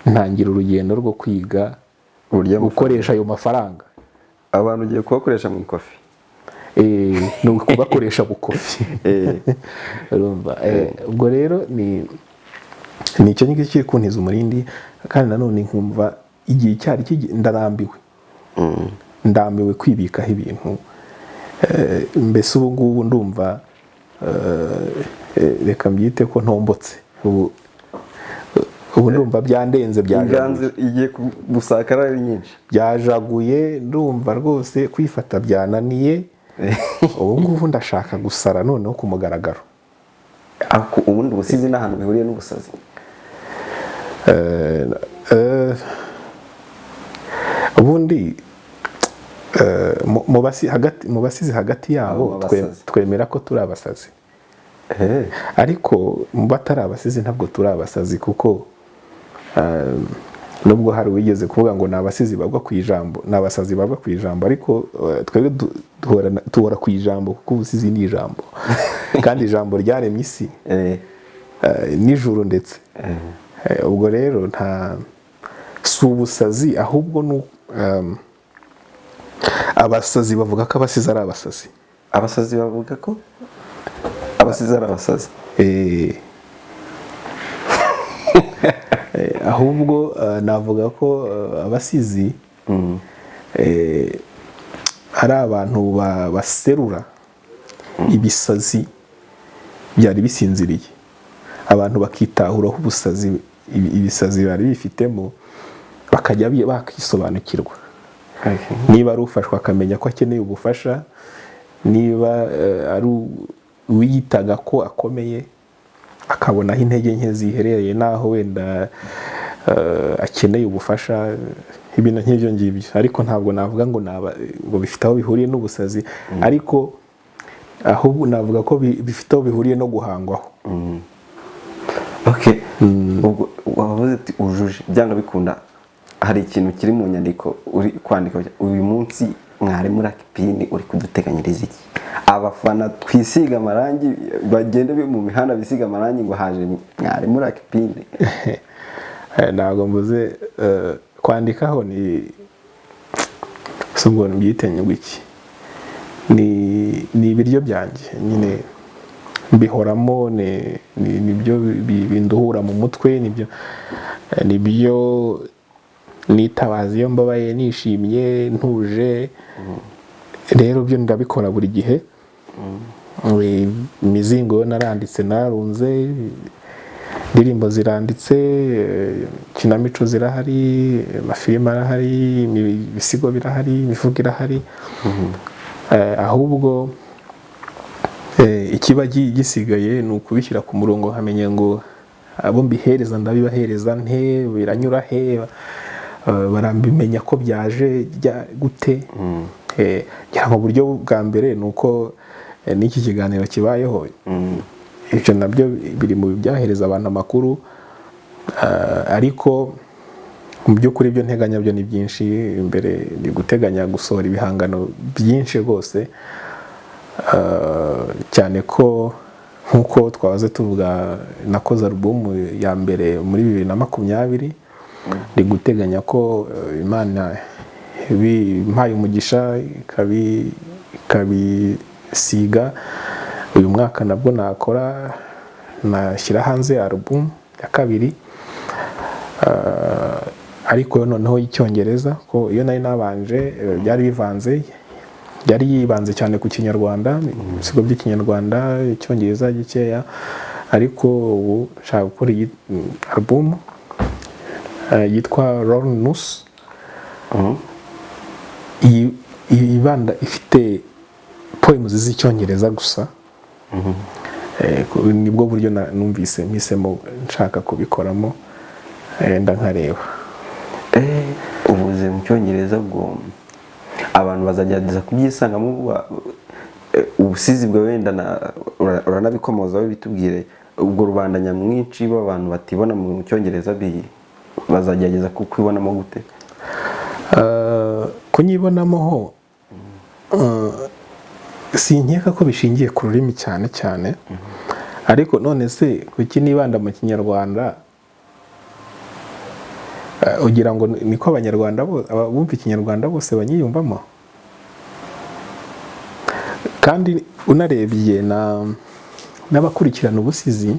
ntangira urugendo rwo kwiga gukoresha ayo mafaranga abantu ugiye kubakoresha mu ikofi ni ukubakoresha bukofi urumva ubwo rero ni icyo ngicyo kiri kuntiza umurindi kandi nanone nkumva igihe cyari ndambiwe kwibikaho ibintu mbese ubu ngubu ndumva reka mbyite ko ntombotse ubu ndumva byandenze inganzo igiye gusakara ari nyinshi byajaguye ndumva rwose kwifata byananiye ubu ngubu ndashaka gusara noneho ku mugaragaro ubundi ubusizi n'ahantu bihuriye n'ubusazi ubundi mu basizi hagati yabo twemera ko turi abasazi ariko mu batari abasizi ntabwo turi abasazi kuko nubwo hari wigeze kuvuga ngo ni abasizi bagwa ku ijambo ni abasazi bagwa ku ijambo ariko twebwe duhora ku ijambo kuko ubusizi ni ijambo kandi ijambo ryaremye isi n'ijuru ndetse ubwo rero si ubusazi ahubwo abasazi bavuga ko abasizi ari abasazi abasazi bavuga ko abasizi ari abasazi ahubwo navuga ko abasizi ari abantu baserura ibisazi byari bisinziriye abantu bakitahuraho ubusazi ibisazi bari bifitemo bakajya bakisobanukirwa niba ari ufashwa akamenya ko akeneye ubufasha niba ari uwiyitaga ko akomeye akabona aho intege nke ziherereye n'aho wenda akeneye ubufasha ibintu nk'ibyo ngibyo ariko ntabwo navuga ngo bifite aho bihuriye n'ubusazi ariko ahubwo navuga ko bifite aho bihuriye no guhangwaho ubwo wavuze ati ujuje byanga bikunda hari ikintu kiri mu nyandiko uri kwandika uyu munsi Mwalimu Lakhpin uri kuduteganyiriza iki abafana twisiga amarangi bagende mu mihanda bisiga amarangi ngo haje Mwalimu Lakhpin ntabwo mbuze kwandikaho ni sungona byitenywe iki ni ibiryo byanjye nyine mbihoramo nibyo binduhura mu mutwe nibyo nitabaza iyo mbabaye nishimye ntuje rero byo ndabikora buri gihe imizingo naranditse narunze indirimbo ziranditse kinamico zirahari amafilime arahari ibisigo birahari imivugo irahari ahubwo ikiba gisigaye ni ukubishyira ku murongo nkamenya ngo abo mbihereza ndabibahereza nte biranyura he barambimenya ko byaje gute ngira ngo uburyo bwa mbere ni uko n'iki kiganiro kibayeho ibyo nabyo biri mu byahereza abantu amakuru ariko mu by'ukuri ibyo nteganya byo ni byinshi imbere ni guteganya gusohora ibihangano byinshi rwose cyane ko nk'uko twahoze tuvuga nakoze alubumu ya mbere muri 2020 ndi guteganya ko Imana impaye umugisha ikabisiga uyu mwaka nabwo nakora nashyira hanze alubumu ya kabiri ariko noneho y'icyongereza ko iyo nari nabanje byari bivanze yari yibanze cyane ku kinyarwanda ibisigo by'ikinyarwanda icyongereza gikeya ariko ubu nshaka gukora iyi alubumu yitwa Rolnus ibanda ifite poems z'icyongereza gusa nibwo buryo numvise mpisemo nshaka kubikoramo nkareba uvuze mu cyongereza bwo abantu bazagerageza kubyisangamo ubusizi bwa wenda uranabikomozaho bitubwire ubwo rubanda nyamwinshi b'abantu batibona mu cyongereza bazagerageza kukwibonamo gute kunyibonamo ho sinkeka ko bishingiye ku rurimi cyane cyane ariko none se kuki nibanda mu kinyarwanda ugira ngo niko abanyarwanda bumva ikinyarwanda bose banyiyumvamo kandi unarebye n'abakurikirana ubusizi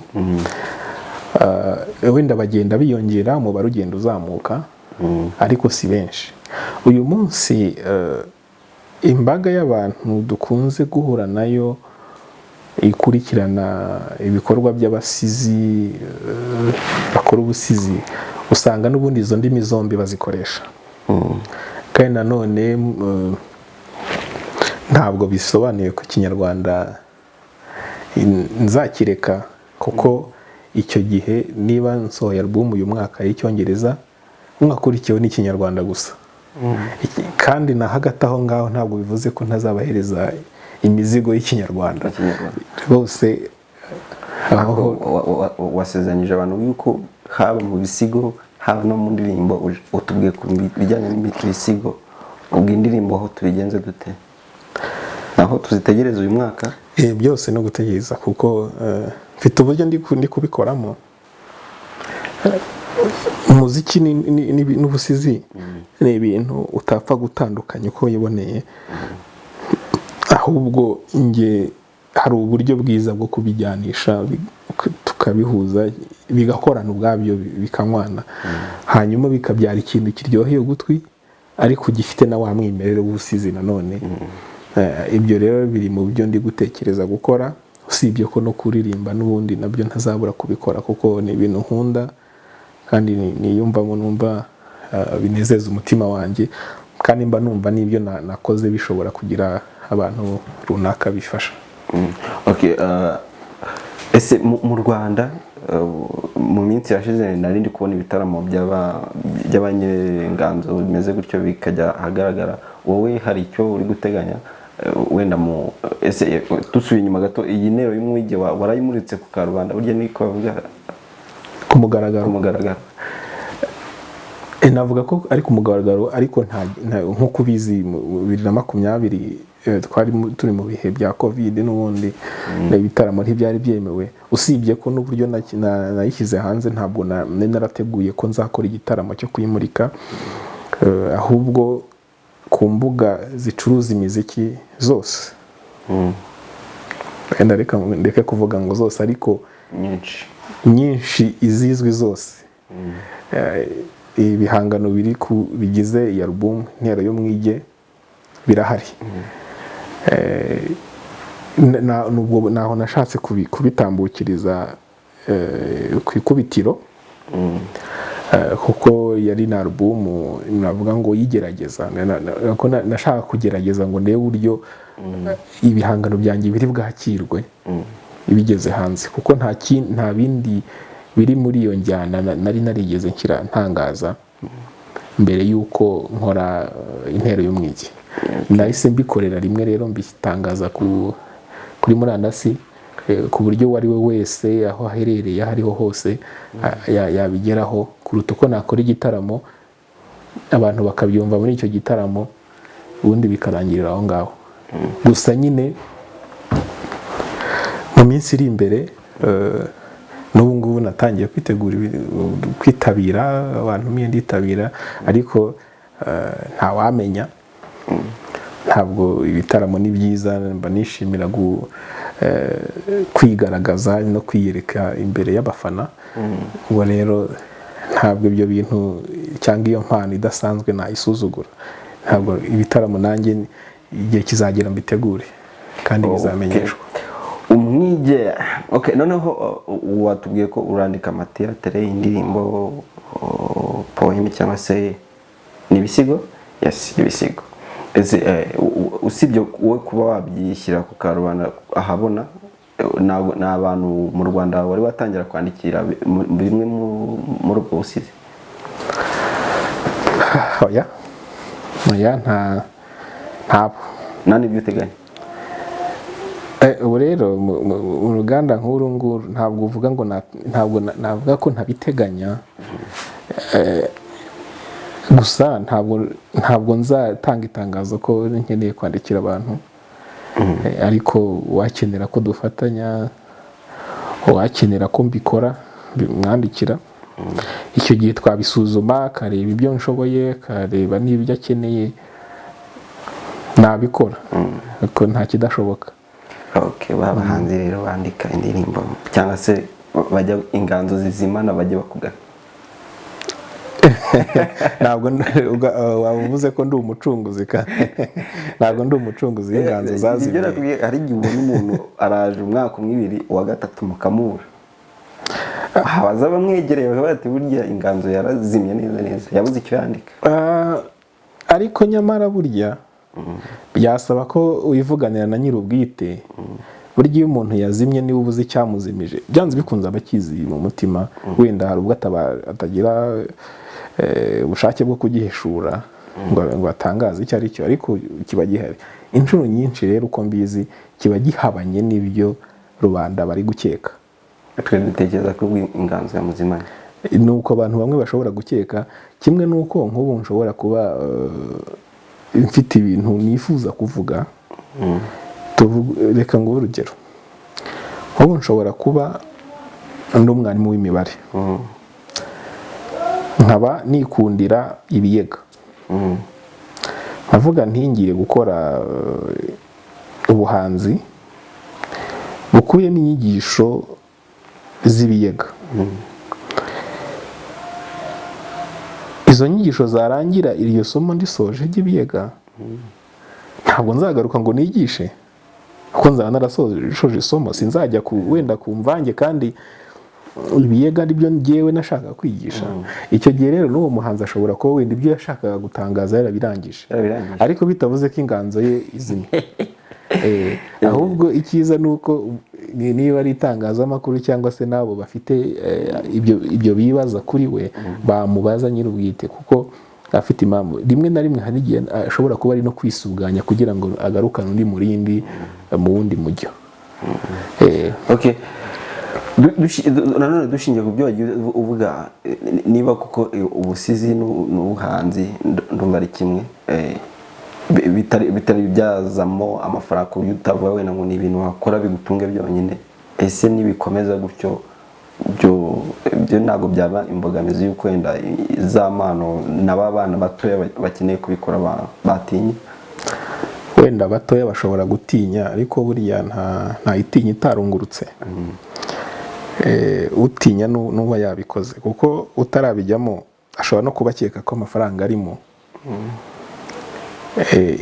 wenda bagenda biyongera umubare ugenda uzamuka ariko si benshi uyu munsi imbaga y'abantu dukunze guhura nayo ikurikirana ibikorwa by'abasizi bakora ubusizi usanga n'ubundi izo ndimi zombi bazikoresha kandi nanone ntabwo bisobanuye ko ikinyarwanda nzakireka kuko icyo gihe niba nsohoye alubumu uyu mwaka y'icyongereza mwakurikiyeho n'ikinyarwanda gusa kandi na hagati aho ngaho ntabwo bivuze ko ntazabahereza imizigo y'ikinyarwanda bose wasezeranyije abantu yuko haba mu bisigo haba no mu ndirimbo utubwiye ku bijyanye n'ibisigo ubwo indirimbo aho tubigenze dute naho tuzitegereza uyu mwaka byose no gutegereza kuko mfite uburyo ndi kubikoramo umuziki n'ubusizi ni ibintu utapfa gutandukanya uko wiboneye ahubwo hari uburyo bwiza bwo kubijyanisha tukabihuza bigakorana ubwabyo bikanywana hanyuma bikabyara ikintu kiryoheye ugutwi ariko gifite na wa mwimerere w'ubusizi nanone ibyo rero biri mu byo ndi gutekereza gukora usibye ko no kuririmba n'ubundi nabyo ntazabura kubikora kuko ni ibintu nkunda kandi niyumvamo numva binezeza umutima wanjye kandi mba numva n'ibyo nakoze bishobora kugira abantu runaka bifasha. Ese mu Rwanda mu minsi yashize nari ndi kubona ibitaramo by'abanyenganzo bimeze gutyo bikajya ahagaragara wowe hari icyo uri guteganya wenda ese dusubiye inyuma gato iyi ntero y'umwige warayimuritse ku Karubanda burya niko bavuga ku mugaragaro navuga ko ari ku mugaragaro ariko nko bizi 2020 twari turi mu bihe bya covid n'ubundi ibitaramo ntibyari byemewe usibye ko n'uburyo nayishyize hanze ntabwo narateguye ko nzakora igitaramo cyo kuyimurika ahubwo ku mbuga zicuruza imiziki zose ndeke kuvuga ngo zose ariko nyinshi izizwi zose ibihangano bigize iyi album ntero y'umwige birahari naho nashatse kubitambukiriza ku ikubitiro kuko yari na album navuga ngo yigerageza, nashaka kugerageza ngo ndebe uburyo ibihangano byanjye biri bwakirwe ibigeze hanze, kuko nta bindi biri muri iyo njyana nari narigeze nshyira ntangaza mbere y'uko nkora intero y'umwigi. Nahise mbikorera rimwe rero mbitangaza kuri murandasi, ku buryo uwo ari we wese aho aherereye aho ariho hose yabigeraho, kuruta uko nakora igitaramo abantu bakabyumva muri icyo gitaramo ubundi bikarangirira aho ngaho. Gusa nyine mu minsi iri imbere n'ubu ngubu natangiye kwitabira abantu nditabira, ariko ntawamenya. Ntabwo ibitaramo ni byiza, mba nishimira kwigaragaza no kwiyereka imbere y'abafana. Ubwo rero ntabwo ibyo bintu cyangwa iyo mpano idasanzwe nayisuzugura. Ntabwo ibitaramo nanjye igihe kizagera mbitegure kandi bizamenyeshwa. Umwige, okay, noneho watubwiye ko urandika amateatere y'indirimbo, poem cyangwa se n'ibisigo? Yes, ibisigo. Usibye wowe kuba wabyishyira ku karubanda ahabona, ni abantu mu Rwanda wari watangira kwandikira bimwe muri ubwo busizi? Oya ntabo. Nta n'ibyo uteganya? Ubu rero mu ruganda nk'uru nguru ntabwo uvuga ngo ntabwo navuga ko ntabiteganya, gusa ntabwo nzatanga itangazo ko nkeneye kwandikira abantu, ariko wakenera ko dufatanya, wakenera ko mbikora mwandikira, icyo gihe twabisuzuma, akareba ibyo nshoboye, akareba n'ibyo akeneye, nabikora, ariko nta kidashoboka. Okay, bahanzi rero bandika indirimbo cyangwa se bajya inganzo zizimana bajya bakugana? Ntabwo wavuze ko ndi umucunguzi, ntabwo ndi umucunguzi w'inganzo zazimye. Hari igihe ubona umuntu araje umwaka umwe ibiri, uwa gatatu mukamura, abaza bamwegereye bakavuga ati burya inganzo yarazimye neza, yabuze icyo yandika. Ariko nyamara burya byasaba ko uyivuganira na nyir'ubwite. Burya iyo umuntu yazimye niwe ubuze icyamuzimije, byanze bikunze abakizi mu mutima, wenda hari ubwo atagira ubushake bwo kugihishura ngo atangaze icyo ari cyo, ariko kiba gihari. Inshuro nyinshi rero uko mbizi kiba gihabanye n'ibyo rubanda bari gukeka. Twe dutekereza ko inganzo yamuzimanye. Nuko abantu bamwe bashobora gukeka, kimwe nuko nk'ubu nshobora kuba mfite ibintu nifuza kuvuga. Reka nguhe urugero. Nk'ubu nshobora kuba ndi umwarimu w'imibare, nkaba nikundira ibiyega, nkavuga ntingiye gukora ubuhanzi bukuyemo inyigisho z'ibiyega. Izo nyigisho zarangira iryo somo ndisoje ry'ibiyega, ntabwo nzagaruka ngo nigishe, kuko nzaba narasoje isomo. Sinzajya wenda ku mvange kandi ibiyega aribyo njyewe nashaka kwigisha. Icyo gihe rero n'uwo muhanzi ashobora kuba wenda ibyo yashakaga gutangaza yarabirangije, ariko bitavuze ko inganzo ye izimye. Ahubwo icyiza ni uko niba ari itangazamakuru cyangwa se nabo bafite ibyo bibaza kuri we, bamubaza nyir'ubwite, kuko afite impamvu. Rimwe na rimwe hari igihe ashobora kuba ari no kwisuganya kugira ngo agarukane undi murindi mu wundi mujyo. Okay, nanone dushingiye ku byo wagiye uvuga, niba kuko ubusizi n'ubuhanzi ndumva ari kimwe, bitari byazamo amafaranga ku buryo utavuga wenda ngo ni ibintu wakora bigutunge byonyine, ese nibikomeza gutyo byo ntabwo byaba imbogamizi y'uko wenda za mpano n'abana batoya bakeneye kubikora batinya? Wenda batoya bashobora gutinya, ariko burya nta itinya itarungurutse. Utinya n'uba yabikoze, kuko utarabijyamo ashobora no kubakeka ko amafaranga arimo.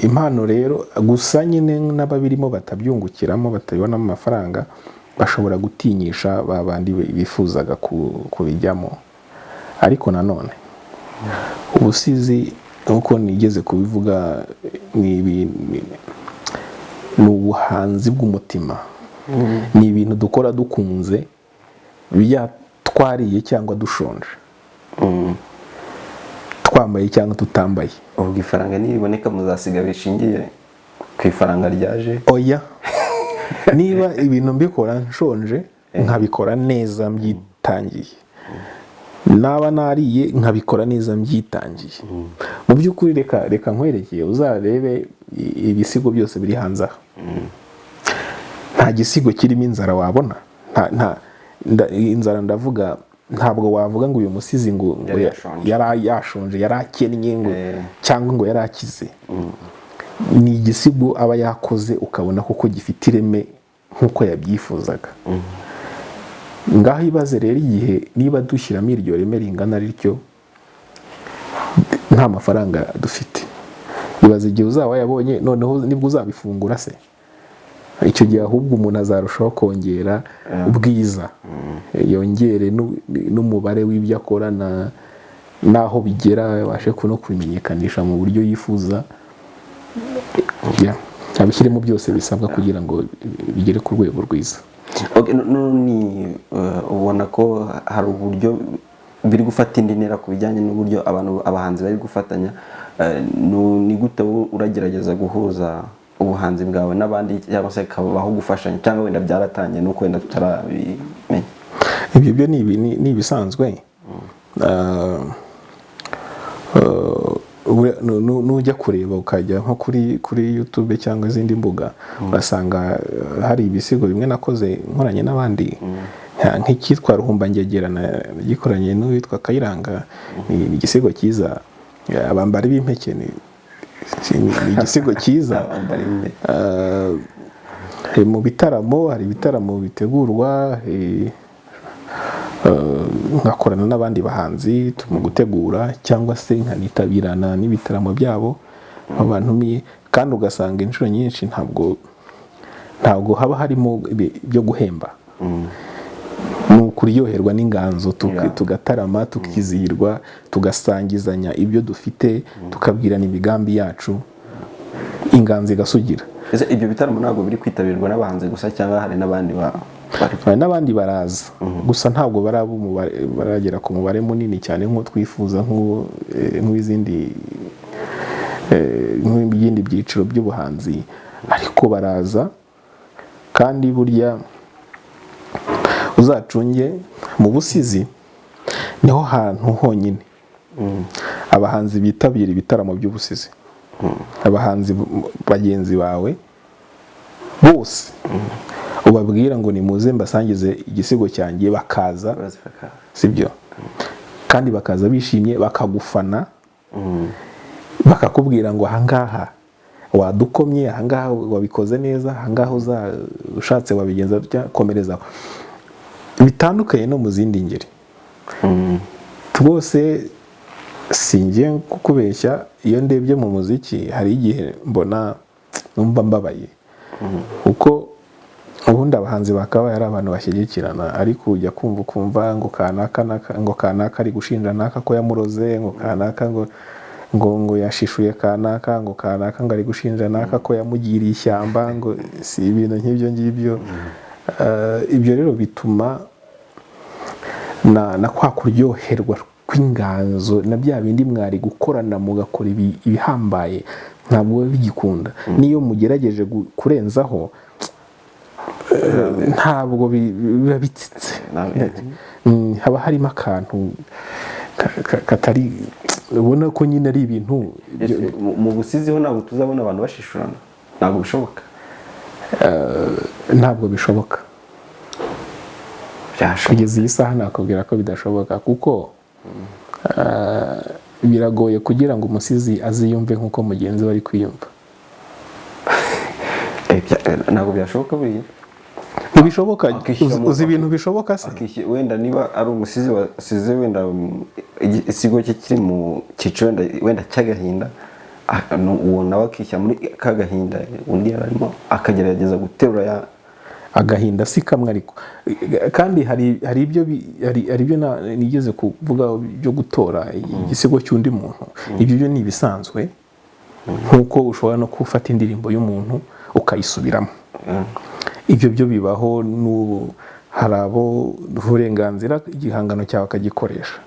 Impano rero gusa nyine n'ababirimo batabyungukiramo, batabibonamo amafaranga, bashobora gutinyisha babandi bifuzaga kubijyamo. ariko nanone ubusizi nkuko nigeze kubivuga ni ubuhanzi bw'umutima. Ni ibintu dukora dukunze, twariye cyangwa dushonje, twambaye cyangwa tutambaye. ubwo ifaranga niriboneka muzasiga bishingiye ku ifaranga ryaje? Oya, niba ibintu mbikora nshonje nkabikora neza mbyitangiye, naba nariye nkabikora neza mbyitangiye. Mu by'ukuri reka nkwerekeye uzarebe ibisigo byose biri hanze aha. Nta gisigo kirimo inzara wabona. Inzara ndavuga, ntabwo wavuga ngo uyu musizi ngo yari yashonje, yari akennye ngo cyangwa ngo yari akize. Ni igisigo aba yakoze ukabona kuko gifite ireme nk'uko yabyifuzaga. Ngaho ibaze rero igihe niba dushyiramo iryo reme ringana rityo nta mafaranga dufite, ibaze igihe uzaba yabonye, noneho nibwo uzabifungura se. Icyo gihe ahubwo umuntu azarushaho kongera ubwiza, yongere n'umubare w'ibyo akora n'aho bigera, abashe no kubimenyekanisha mu buryo yifuza, abishyiremo byose bisabwa kugira ngo bigere ku rwego rwiza. Ubona ko hari uburyo biri gufata indi ntera ku bijyanye n'uburyo abahanzi bari gufatanya. Ni gute uragerageza guhuza ubuhanzi bwawe n'abandi, cyangwa se kabaho gufashanya, cyangwa wenda byaratangiye nuko wenda tutarabimenya? Ibyo byo ni ibisanzwe. Nujya kureba ukajya nko kuri YouTube cyangwa izindi mbuga, urasanga hari ibisigo bimwe nakoze nkoranye n'abandi, nk'icyitwa Ruhumba Ngegera gikoranye n'uwitwa Kayiranga. Ni igisigo cyiza. Abambari b'impeke ni igisigo cyiza. Mu bitaramo, hari ibitaramo bitegurwa, nkakorana n'abandi bahanzi mu gutegura, cyangwa se nkanitabirana n'ibitaramo byabo abantumiye. Kandi ugasanga inshuro nyinshi ntabwo haba harimo byo guhemba. Ni ukuryoherwa n'inganzo, tugatarama, tukizihirwa, tugasangizanya ibyo dufite, tukabwirana imigambi yacu, inganzo igasugira. Ibyo bitaramo ntabwo biri kwitabirwa n'abahanzi gusa, cyangwa hari n'abandi n'abandi baraza, gusa ntabwo baragera ku mubare munini cyane nk'uko twifuza, nk'ibindi byiciro by'ubuhanzi, ariko baraza. Kandi burya uzacunge mu busizi niho hantu honyine abahanzi bitabira ibitaramo by'ubusizi. Abahanzi bagenzi bawe bose ubabwira ngo nimuze mbasangize igisigo cyanjye, bakaza, sibyo? Kandi bakaza bishimye, bakagufana, bakakubwira ngo ahangaha wadukomye, ahangaha wabikoze neza, ahangaha ushatse wabigenza komereza. Bitandukanye no mu zindi ngeri. Twose singiye kukubeshya, iyo ndebye mu muziki hari igihe mbona numva mbabaye, kuko ubundi abahanzi bakabaye ari abantu bashyigikirana, ariko ujya kumva ngo kanaka ari gushinja naka ko yamuroze, ngo kanaka ngo yashishuye kanaka, ngo kanaka ngo ari gushinja naka ko yamugiriye ishyamba, ngo si ibintu nk'ibyo ngibyo. Ibyo rero bituma na kwa kuryoherwa kw'inganzo na bya bindi mwari gukorana mugakora ibihambaye ntabwo bigikunda. Niyo mugerageje kurenzaho ntabwo biba bitsitse, haba harimo akantu katari, ubona ko nyine ari ibintu. Mu busizi ho ntabwo tuzabona abantu bashishurana, ntabwo bishoboka. Ntabwo bishoboka. Kugeza iyi saha nakubwira ko bidashoboka, kuko biragoye kugira ngo umusizi aziyumve nk'uko mugenzi we ari kwiyumva. Ntabwo byashoboka buriya. Ntibishoboka. Uzi ibintu bishoboka se? Wenda niba ari umusizi wasize wenda isigo cye kiri mu cyiciro wenda cy'agahinda, uwo nawe akishya muri kagahinda, undi yararimo akagerageza guterura agahinda si kamwe ariko kandi hari ibyo nigeze kuvuga byo gutora igisigo cy'undi muntu. Ibyo byo ni ibisanzwe nkuko ushobora no gufata indirimbo y'umuntu ukayisubiramo. Ibyo byo bibaho n'ubu hari abo uburenganzira igihangano cyawe akagikoresha.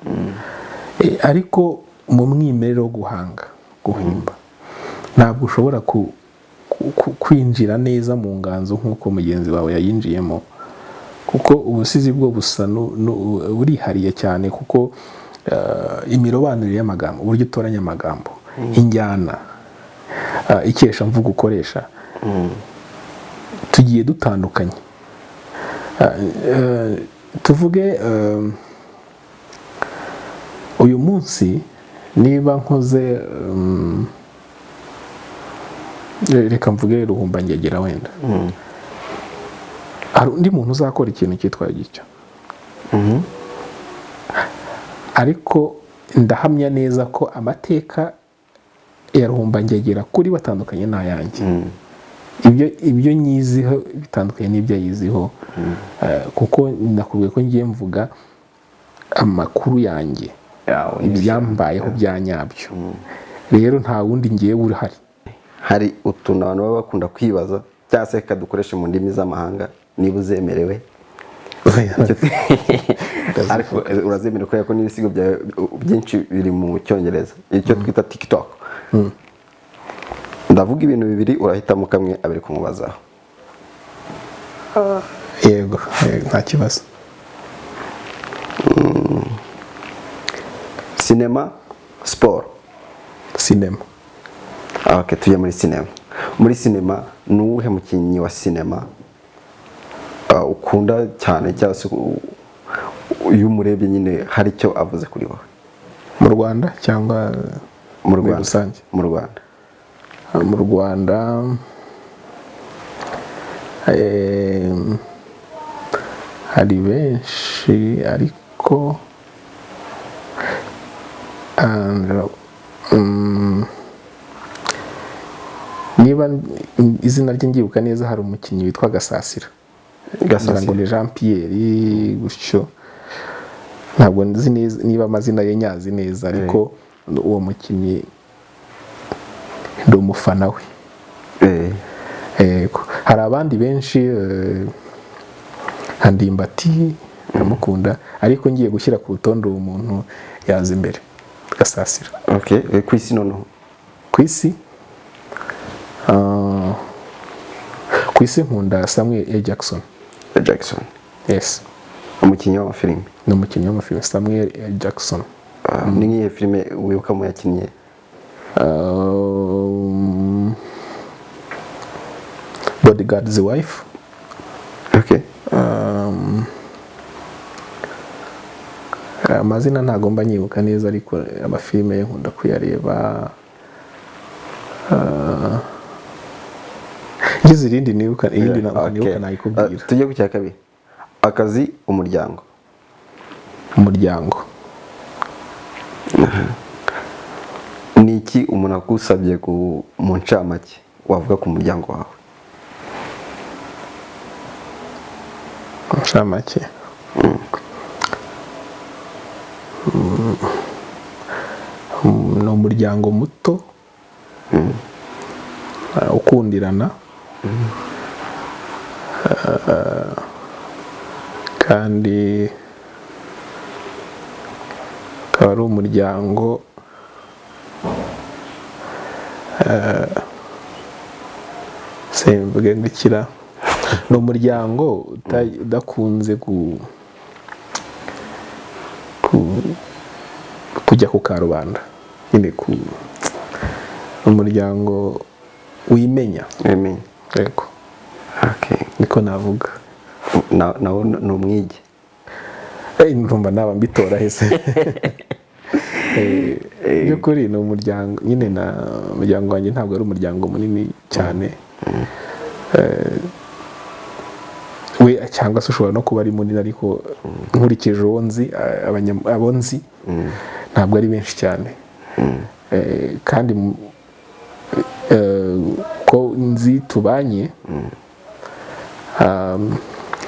Ariko mu mwimerere wo guhimba ntabwo ushobora kwinjira neza mu nganzo nk'uko mugenzi wawe yayinjiyemo, kuko ubusizi bwo busa burihariye cyane, kuko imirobanurire y'amagambo, uburyo utoranya amagambo, injyana, ikesha mvugo ukoresha, tugiye dutandukanye. Tuvuge uyu munsi niba nkoze reka mvuge ruhumba ngegera wenda, hari undi muntu uzakora ikintu cyitwa gityo, ariko ndahamya neza ko amateka ya ruhumba ngegera kuri batandukanye n'ayanjye. Ibyo nyiziho bitandukanye n'ibyo yiziho, kuko nakubwiye ko ngiye mvuga amakuru yanjye, ibyambayeho bya nyabyo. Rero nta wundi ngiye urahari. Hari utuntu abantu baba bakunda kwibaza cyangwa se kadukoresha mu ndimi z'amahanga, niba uzemerewe. Ariko urazemerewe kubera ko n'ibisigo byawe byinshi biri mu cyongereza, icyo twita TikTok. Ndavuga ibintu bibiri, urahitamo kamwe abiri kumubazaho. Yego, nta kibazo. Sinema, siporo. Sinema. Okay, tujye muri sinema. Muri sinema ni uwuhe mukinnyi wa sinema ukunda cyane, cyangwa se iyo umurebye nyine hari icyo avuze kuri wowe? Mu Rwanda cyangwa mu Rwanda? Rusange. Mu Rwanda. Mu Rwanda hari benshi, ariko niba izina rye ngibuka neza, hari umukinnyi witwa Gasasira. Ngo ni Jean Pierre gutyo, ntabwo nzi neza niba amazina ye nyazi neza, ariko uwo mukinnyi ndi umufana we. Hari abandi benshi nka Ndimbati ndamukunda, ariko ngiye gushyira ku rutonde uwo muntu yaza imbere, Gasasira. Okay, ku isi noneho? Ku isi ku isi nkunda Samuel L. Jackson. Jackson. Yes. Umukinnyi w'amafilime. Ni umukinnyi w'amafilime, Samuel L. Jackson. Ni nk'iyo filime wibuka mu yakinnye? Bodyguard's Wife. Okay. Amazina ntago mba nyibuka neza, ariko amafilime nkunda kuyareba. Ngize irindi nibuka, irindi nibuka nayikubwira. Tujye ku cya kabiri. Akazi, umuryango. Umuryango. Ni iki umuntu agusabye mu ncamake wavuga ku muryango wawe? Ncamake. Ni umuryango muto, ukundirana, kandi akaba ari umuryango simvuge ngukira, ni umuryango udakunze kujya ku karubanda, nyine umuryango wimenya. Yego. Okay. Niko navuga. Nawo ni umwige. Ndumva naba mbitora hese. By'ukuri ni umuryango nyine, na umuryango wanjye ntabwo ari umuryango munini cyane. We cyangwa se ushobora no kuba ari munini, ariko nkurikije uwo nzi, abo nzi ntabwo ari benshi cyane. Kandi ko nzi tubanye,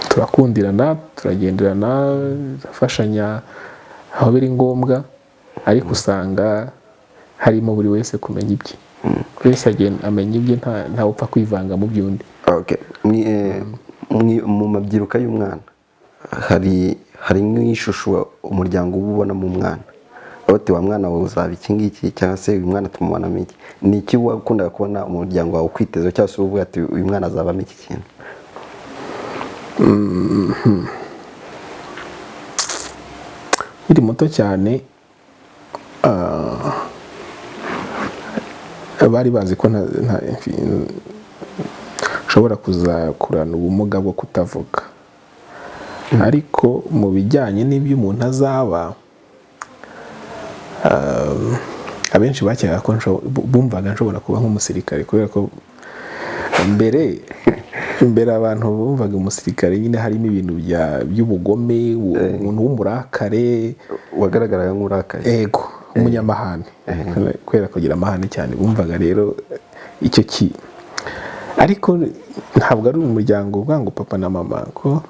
turakundirana, turagenderana, turafashanya aho biri ngombwa, ariko usanga harimo buri wese kumenya ibye. Buri wese amenya ibye, ntawe upfa kwivanga mu by'undi. Mu mabyiruka y'umwana hari nk'ishusho umuryango uba ubona mu mwana, uti wa mwana wawe uzaba iki ngiki, cyangwa se uyu mwana tumubonamo iki. Ni iki wakundaga kubona umuryango wawe ukwitezeho, cyangwa se uvuga ati uyu mwana azabamo iki kintu? Nkiri muto cyane bari bazi ko nshobora kuzakurana ubumuga bwo kutavuga, ariko mu bijyanye n'ibyo umuntu azaba, abenshi bakekaga ko bumvaga nshobora kuba nk'umusirikare, kubera ko mbere abantu bumvaga umusirikare nyine harimo ibintu by'ubugome, umuntu w'umurakare, wagaragaraga nk'urakaye, yego, umunyamahane, kubera kugira amahane cyane, bumvaga rero icyo ariko ntabwo ari umuryango uvuga ngo papa na mama ko,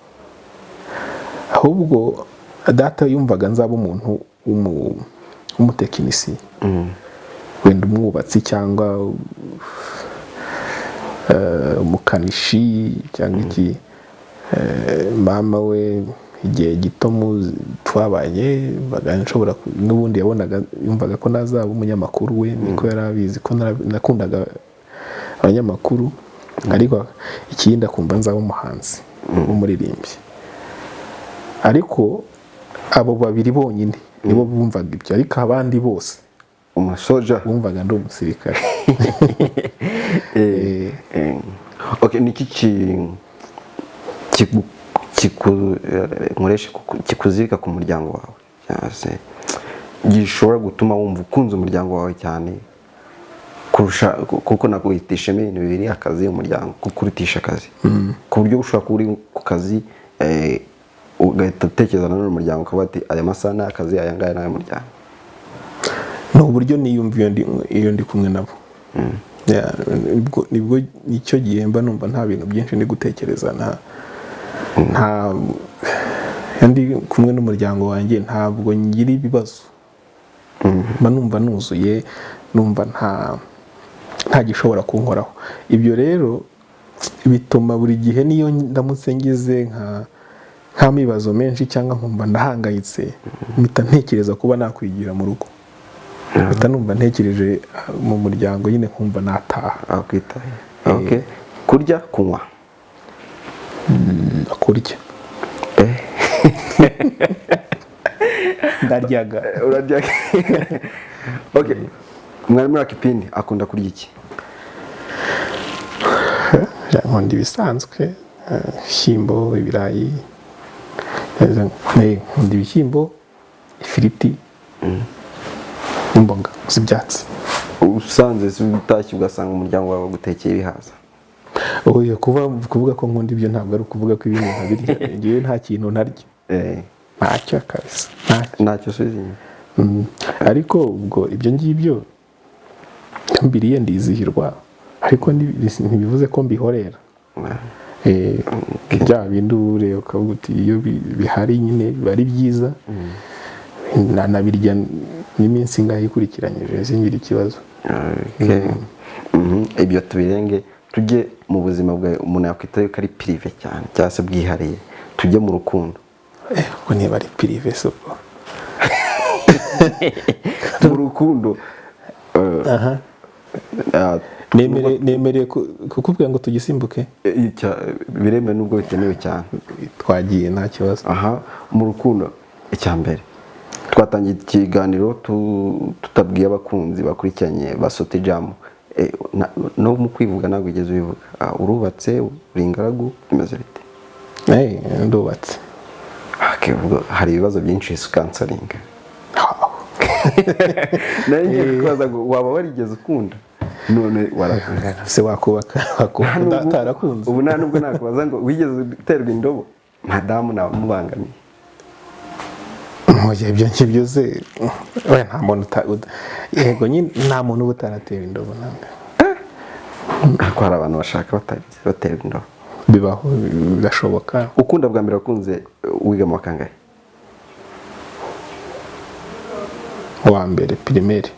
ahubwo data yumvaga nzaba umuntu w'umutekinisiye, wenda umwubatsi cyangwa umukanishi cyangwa iki. Mama we igihe gito twabanye nshobora n'ubundi yumvaga ko nazaba umunyamakuru, we niko yari abizi ko nakundaga abanyamakuru, ariko ikindi akumva nzaba umuhanzi w'umuririmbyi. Ariko abo babiri bonyine nibo bumvaga ibyo, ariko abandi bose umusoja bumvaga ndi umusirikare. Niki kikuzirika ku muryango wawe, cyangwa se gishobora gutuma wumva ukunze umuryango wawe cyane kurusha, kuko nakuhitishemo ibintu bibiri, akazi, umuryango, kukurutisha akazi, ku buryo ushobora kuba uri ku kazi ugahita utekereza nanone umuryango, ukavuga ati aya masaha ni akazi, aya ngaya ni ay'umuryango? Ni uburyo niyumva iyo ndi kumwe nabo. Nibwo nicyo gihe mba numva nta bintu byinshi ndi gutekereza, ndi kumwe n'umuryango wanjye ntabwo ngira ibibazo, mba numva nuzuye, numva nta gishobora kunkoraho. Ibyo rero bituma buri gihe niyo ndamutse ngize nk'amibazo menshi cyangwa nkumva ndahangayitse, mpita ntekereza kuba nakwigira mu rugo, mpita numva ntekereje mu muryango, nyine nkumva nataha. Kurya, kunywa? Kurya. Ndaryaga. Uraryaga. Mwalimu Lakhpin akunda kurya iki? Nkunda ibisanzwe, ibishyimbo, ibirayi, nkunda ibishyimbo, ifiriti, imboga z'ibyatsi. Usanze utashye ugasanga umuryango wawe gutekeye ibihaza? Oya, kuvuga ko nkunda ibyo ntabwo ari ukuvuga ko ibintu ntabirya. Ngewe nta kintu ntarya, ntacyo kabisa, ntacyo subiza. Ariko ubwo ibyo ngibyo mbiriye ndizihirwa, ariko ntibivuze ko mbihorera. Bya bindi ureba ukavuga uti iyo bihari nyine biba ari byiza, nanabirya n'iminsi ngaho ikurikiranyije singira ikibazo. Ibyo tubirenge, tujye mu buzima bwawe umuntu yakwita yuko ari prive cyane, cyangwa se bwihariye, tujye mu rukundo. Ubwo niba ari prive soko mu rukundo, nemereye kukubwira ngo tugisimbuke, biremewe nubwo bitemewe cyane, twagiye nta kibazo. Mu rukundo, icya mbere twatangiye ikiganiro tutabwiye abakunzi bakurikiranye Basote Jam, no mu kwivuga ntabwo ugeze ubivuga. Urubatse, uri ingaragu, bimeze bite? Ndubatse. Hari ibibazo byinshi ukansaringa. Nayo ngiye kubaza ngo waba warigeze ukunda, none warakunze se wakubaka utarakunze? Ubu nta nubwo nakubaza ngo wigeze uterwa indobo madamu namubangamiye. Ibyo ngibyo se nta muntu yego nyine nta muntu uba utaratera indobo ntabwo. Ariko hari abantu bashaka baterwa indobo. bibaho birashoboka. Ukunda bwa mbere wakunze wiga mu kangahe? Wa mbere primaire.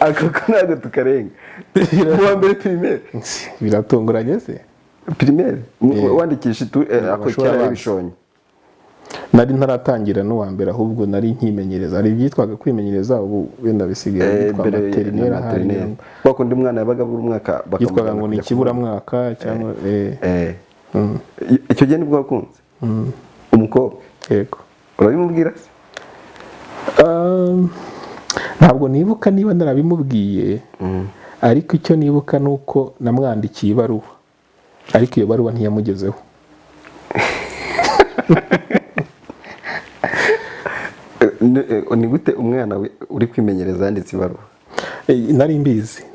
Akako ntabwo tukarenga. Wa mbere primaire Biratunguranye se? primaire wandikisha ako cyara ibishonye. Nari ntaratangira no wa mbere ahubwo nari nkimenyereza. Ari byitwaga kwimenyereza ubu wenda bisigaye byitwa materinere. Bako ndi mwana yabaga buri mwaka byitwaga ngo ni kibura mwaka cyangwa icyo gihe nibwo wakunze umukobwa. Yego. Urabimubwira se? Ntabwo nibuka niba narabimubwiye, ariko icyo nibuka nuko namwandikiye ibaruwa, ariko iyo baruwa ntiyamugezeho. Ni gute umwana uri kwimenyereza yanditse ibaruwa?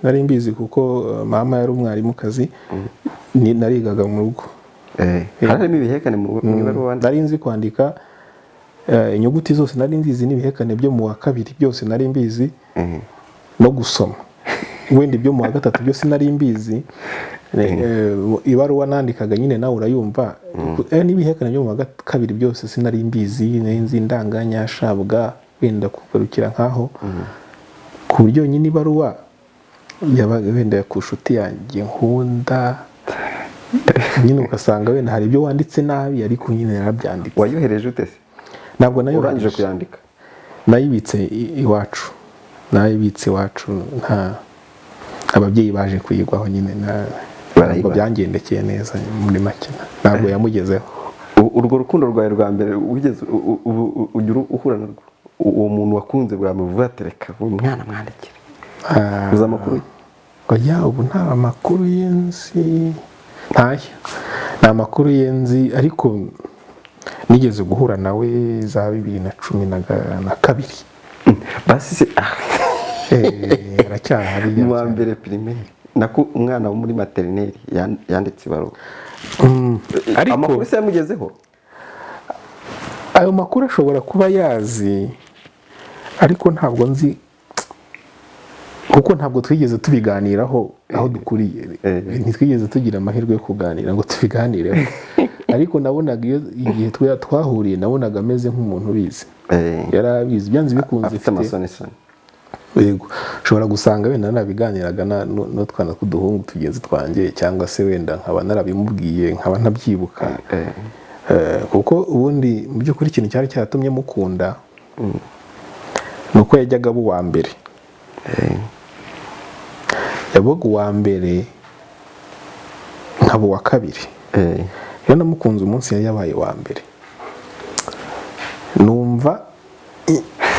Nari mbizi kuko mama yari umwarimukazi, narigaga mu rugo. Harimo ibihekane mu ibaruwa? Nari nzi kwandika inyuguti zose, nari nzizi n'ibihekane byo mu wa kabiri byose nari mbizi, no gusoma wenda ibyo mu wa gatatu byose nari mbizi. Ibaruwa nandikaga nyine nawe urayumva, n'ibihekane byo mu wa kabiri byose sinari mbizi, nzi indanganyashabwa wenda kugarukira nkaho, ku buryo nyine ibaruwa yabaga wenda ku nshuti yanjye nkunda, nyine ugasanga wenda hari ibyo wanditse nabi ariko nyine narabyanditse. Wayohereje ute se? Ntabwo nayo urangije kuyandika. Nayibitse iwacu, nta ababyeyi baje kuyigwaho nyine, ntabwo byangendekeye neza muri make, ntabwo yamugezeho. Urwo rukundo rwawe rwa mbere ugeze ugira uhura narwo, uwo muntu wakunze bwa muvuga tereka umwana mwandikire uza amakuru oya ubu nta makuru yenzi nta makuru yenzi, ariko nigeze guhura nawe za 2012. Basi se aracyahari mu wa mbere primaire nako umwana wo muri materineri yanditse ibaruwa. Ariko amakuru se yamugezeho? Ayo makuru ashobora kuba yazi, ariko ntabwo nzi kuko ntabwo twigeze tubiganiraho aho dukuriye. Ntitwigeze tugira amahirwe yo kuganira ngo tubiganireho. Ariko nabonaga igihe twahuriye nabonaga ameze nk'umuntu ubizi. Yarabizi byanze bikunze afite amasonesone. Yego, ushobora gusanga wenda narabiganiraga no twana kuduhungu tugenzi twanjye, cyangwa se wenda nkaba narabimubwiye nkaba ntabyibuka. Kuko ubundi mu by'ukuri ikintu cyari cyatumye mukunda nuko yajyaga abo wa mbere. Yabaga uwa mbere nkabo wa kabiri. Iyo namukunze umunsi yari yabaye wa mbere, numva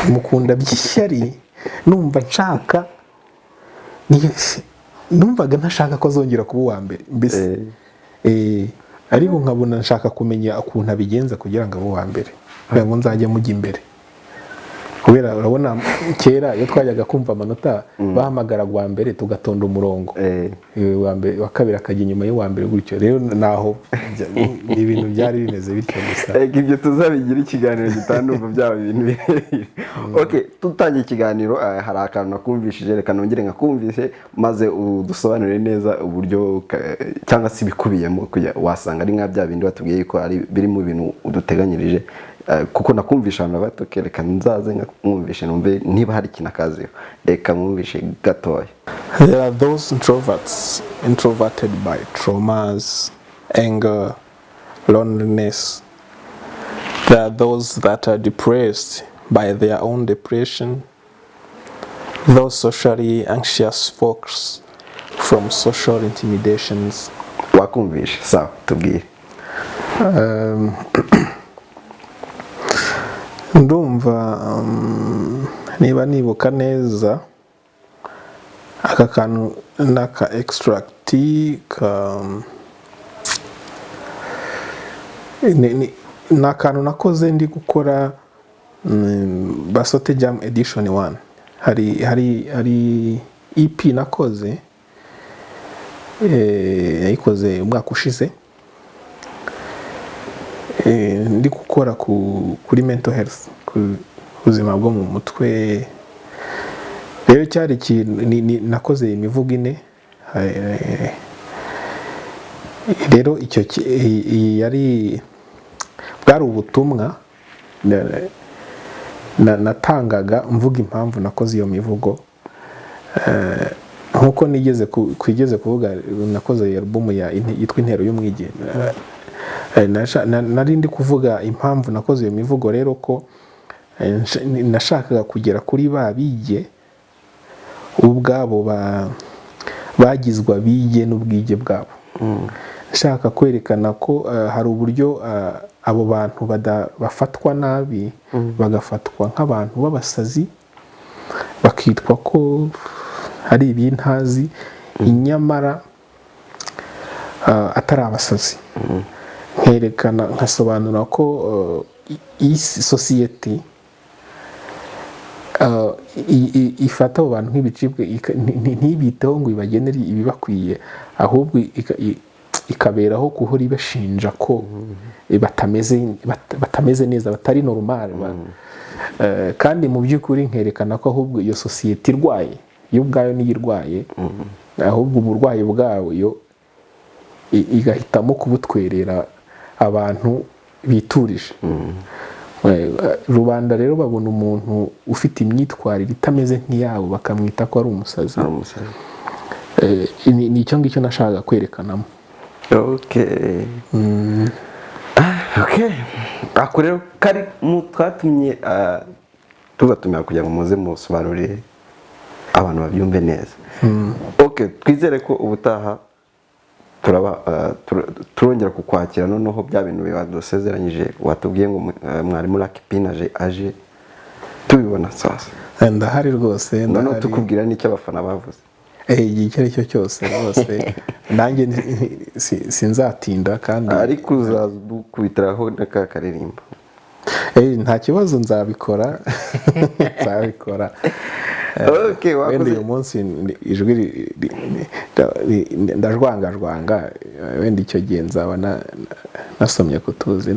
mukunda by'ishyari, numva nshaka numvaga ntashaka ko azongera kuba uwa mbere mbese. Ariko nkabona nshaka kumenya ukuntu abigenza kugira ngo abe uwa mbere, kugira ngo nzajye mujya imbere. Kubera urabona kera iyo twajyaga kumva amanota bahamagara wa mbere tugatonda umurongo, wa mbere wa kabiri akajya inyuma y'uwa mbere gutyo. Rero naho ibintu byari bimeze bityo gusa. Ibyo tuzabigira ikiganiro gitandukanye byaba ibintu birebire. Okay, tutangiye ikiganiro hari akantu nakumvishije, reka nongere nkakumvise maze udusobanurire neza uburyo cyangwa se bikubiyemo kujya wasanga ari nka bya bindi watubwiye ko ari biri mu bintu uduteganyirije. Kuko nakumvisha abantu batoke, reka nzaze nkumvishe numve niba hari kinakaziyo, reka mwumvishe gatoya. There are those introverted by traumas, anger, loneliness. There are those that are depressed by their own depression. Those socially anxious folks from social intimidations. Wakumvishe sawa tubwire. Ndumva niba nibuka neza aka kantu naka extract na kantu nakoze ndi gukora Basote Jam Edition 1. Hari EP nakoze, yayikoze umwaka ushize, ndi gukora kuri mental health, ku buzima bwo mu mutwe. rero cyari ikintu nakoze imivugo ine. Rero icyo yari bwari ubutumwa natangaga mvuga impamvu nakoze iyo mivugo. Nkuko kwigeze kuvuga nakoze album yitwa Intero y'Umwige. Nari ndi kuvuga impamvu nakoze iyo mivugo rero ko nashakaga kugera kuri babige ubwabo bagizwa bige n'ubwige bwabo. Nshaka kwerekana ko hari uburyo abo bantu bafatwa nabi, bagafatwa nk'abantu b'abasazi, bakitwa ko hari ibintazi, inyamara atari abasazi. Nkerekana nkasobanura ko iyi sosiyete ifata abo bantu nk'ibicibwe, ntibiteho ngo ibagenere ibibakwiye, ahubwo ikaberaho guhora ibashinja ko batameze neza, batari normal. Kandi mu by'ukuri nkerekana ko ahubwo iyo sosiyete irwaye, yo ubwayo niyo irwaye, ahubwo uburwayi bwayo igahitamo kubutwerera abantu biturije. Rubanda rero babona umuntu ufite imyitwarire itameze nk'iyabo bakamwita ko ari umusazi. Ni icyo ngicyo nashaka kwerekanamo. Okay. Ako rero kari twatumye tubatumira kugira ngo muze musobanurire abantu babyumve neza. Okay, twizere ko ubutaha turongera kukwakira noneho bya bintu wadusezeranyije watubwiye ngo Mwalimu Lakhpin aje tubibona sasa. Ndahari rwose, noneho tukubwira n'icyo abafana bavuze. Icyo ari cyo cyose rwose nanjye sinzatinda, kandi ariko uzadukubitiraho n'aka karirimbo. Nta kibazo, nzabikora. Okay, wenda uyu munsi ijwi ndajwangajwanga, wenda icyo gihe nzaba nasomye kutuzi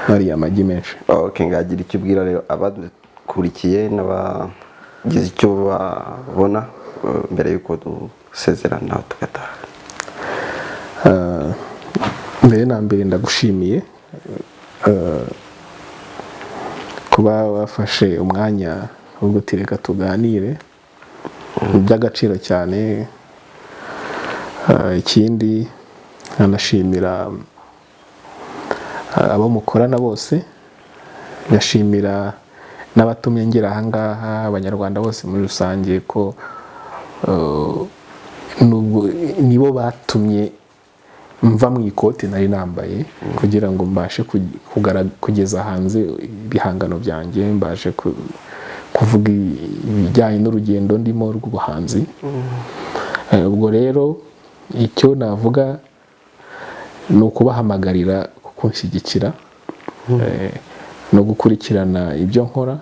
nariye amagi menshi. Okay, ngagira icyo ubwira rero abadukurikiye n'abagize icyo babona mbere yuko dusezerana tugataha. Mbere na mbere ndagushimiye kuba wafashe umwanya wo gutereka tuganire, by'agaciro cyane. Ikindi nkanashimira abo mukorana bose, ngashimira n'abatumye ngera aha ngaha, abanyarwanda bose muri rusange, ko nibo batumye mva mu ikoti nari nambaye kugira ngo mbashe kugeza hanze ibihangano byanjye, mbashe kuvuga ibijyanye n'urugendo ndimo rw'ubuhanzi. Ubwo rero icyo navuga ni ukubahamagarira kunshyigikira no gukurikirana ibyo nkora,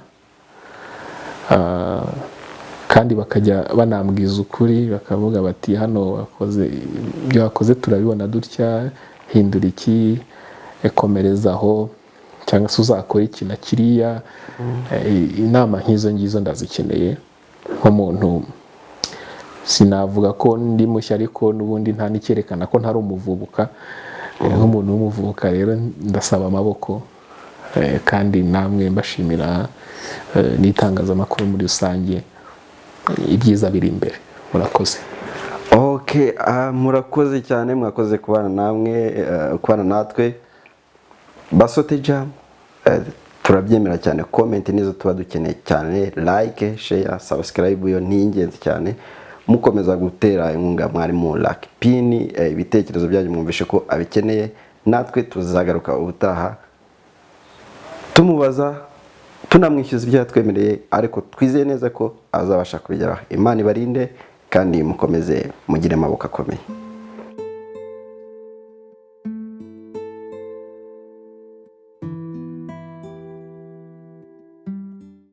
kandi bakajya banambwiza ukuri, bakavuga bati hano ibyo wakoze turabibona dutya, hindura iki, komerezaho, cyangwa se uzakora iki na kiriya. Inama nk'izo ngizo ndazikeneye nk'umuntu. Sinavuga ko ndi mushya, ariko n'ubundi nta n'icyerekana ko ntari umuvubuka. Nk'umuntu w'umuvubuka rero ndasaba amaboko, kandi namwe mbashimira n'itangazamakuru muri rusange, ibyiza biri imbere. Murakoze. Okay, murakoze cyane, mwakoze kubana natwe. Basote Jam, turabyemera cyane. Comment nizo tuba dukeneye cyane, like, share, subscribe, yo ni ingenzi cyane. Mukomeza gutera inkunga Mwalimu Lakhpin, ibitekerezo byanyu mwumvishe ko abikeneye. Natwe tuzagaruka ubutaha tumubaza, tunamwishyuza ibyo yatwemereye, ariko twizeye neza ko azabasha kubigeraho. Imana ibarinde kandi mukomeze mugire amaboko akomeye.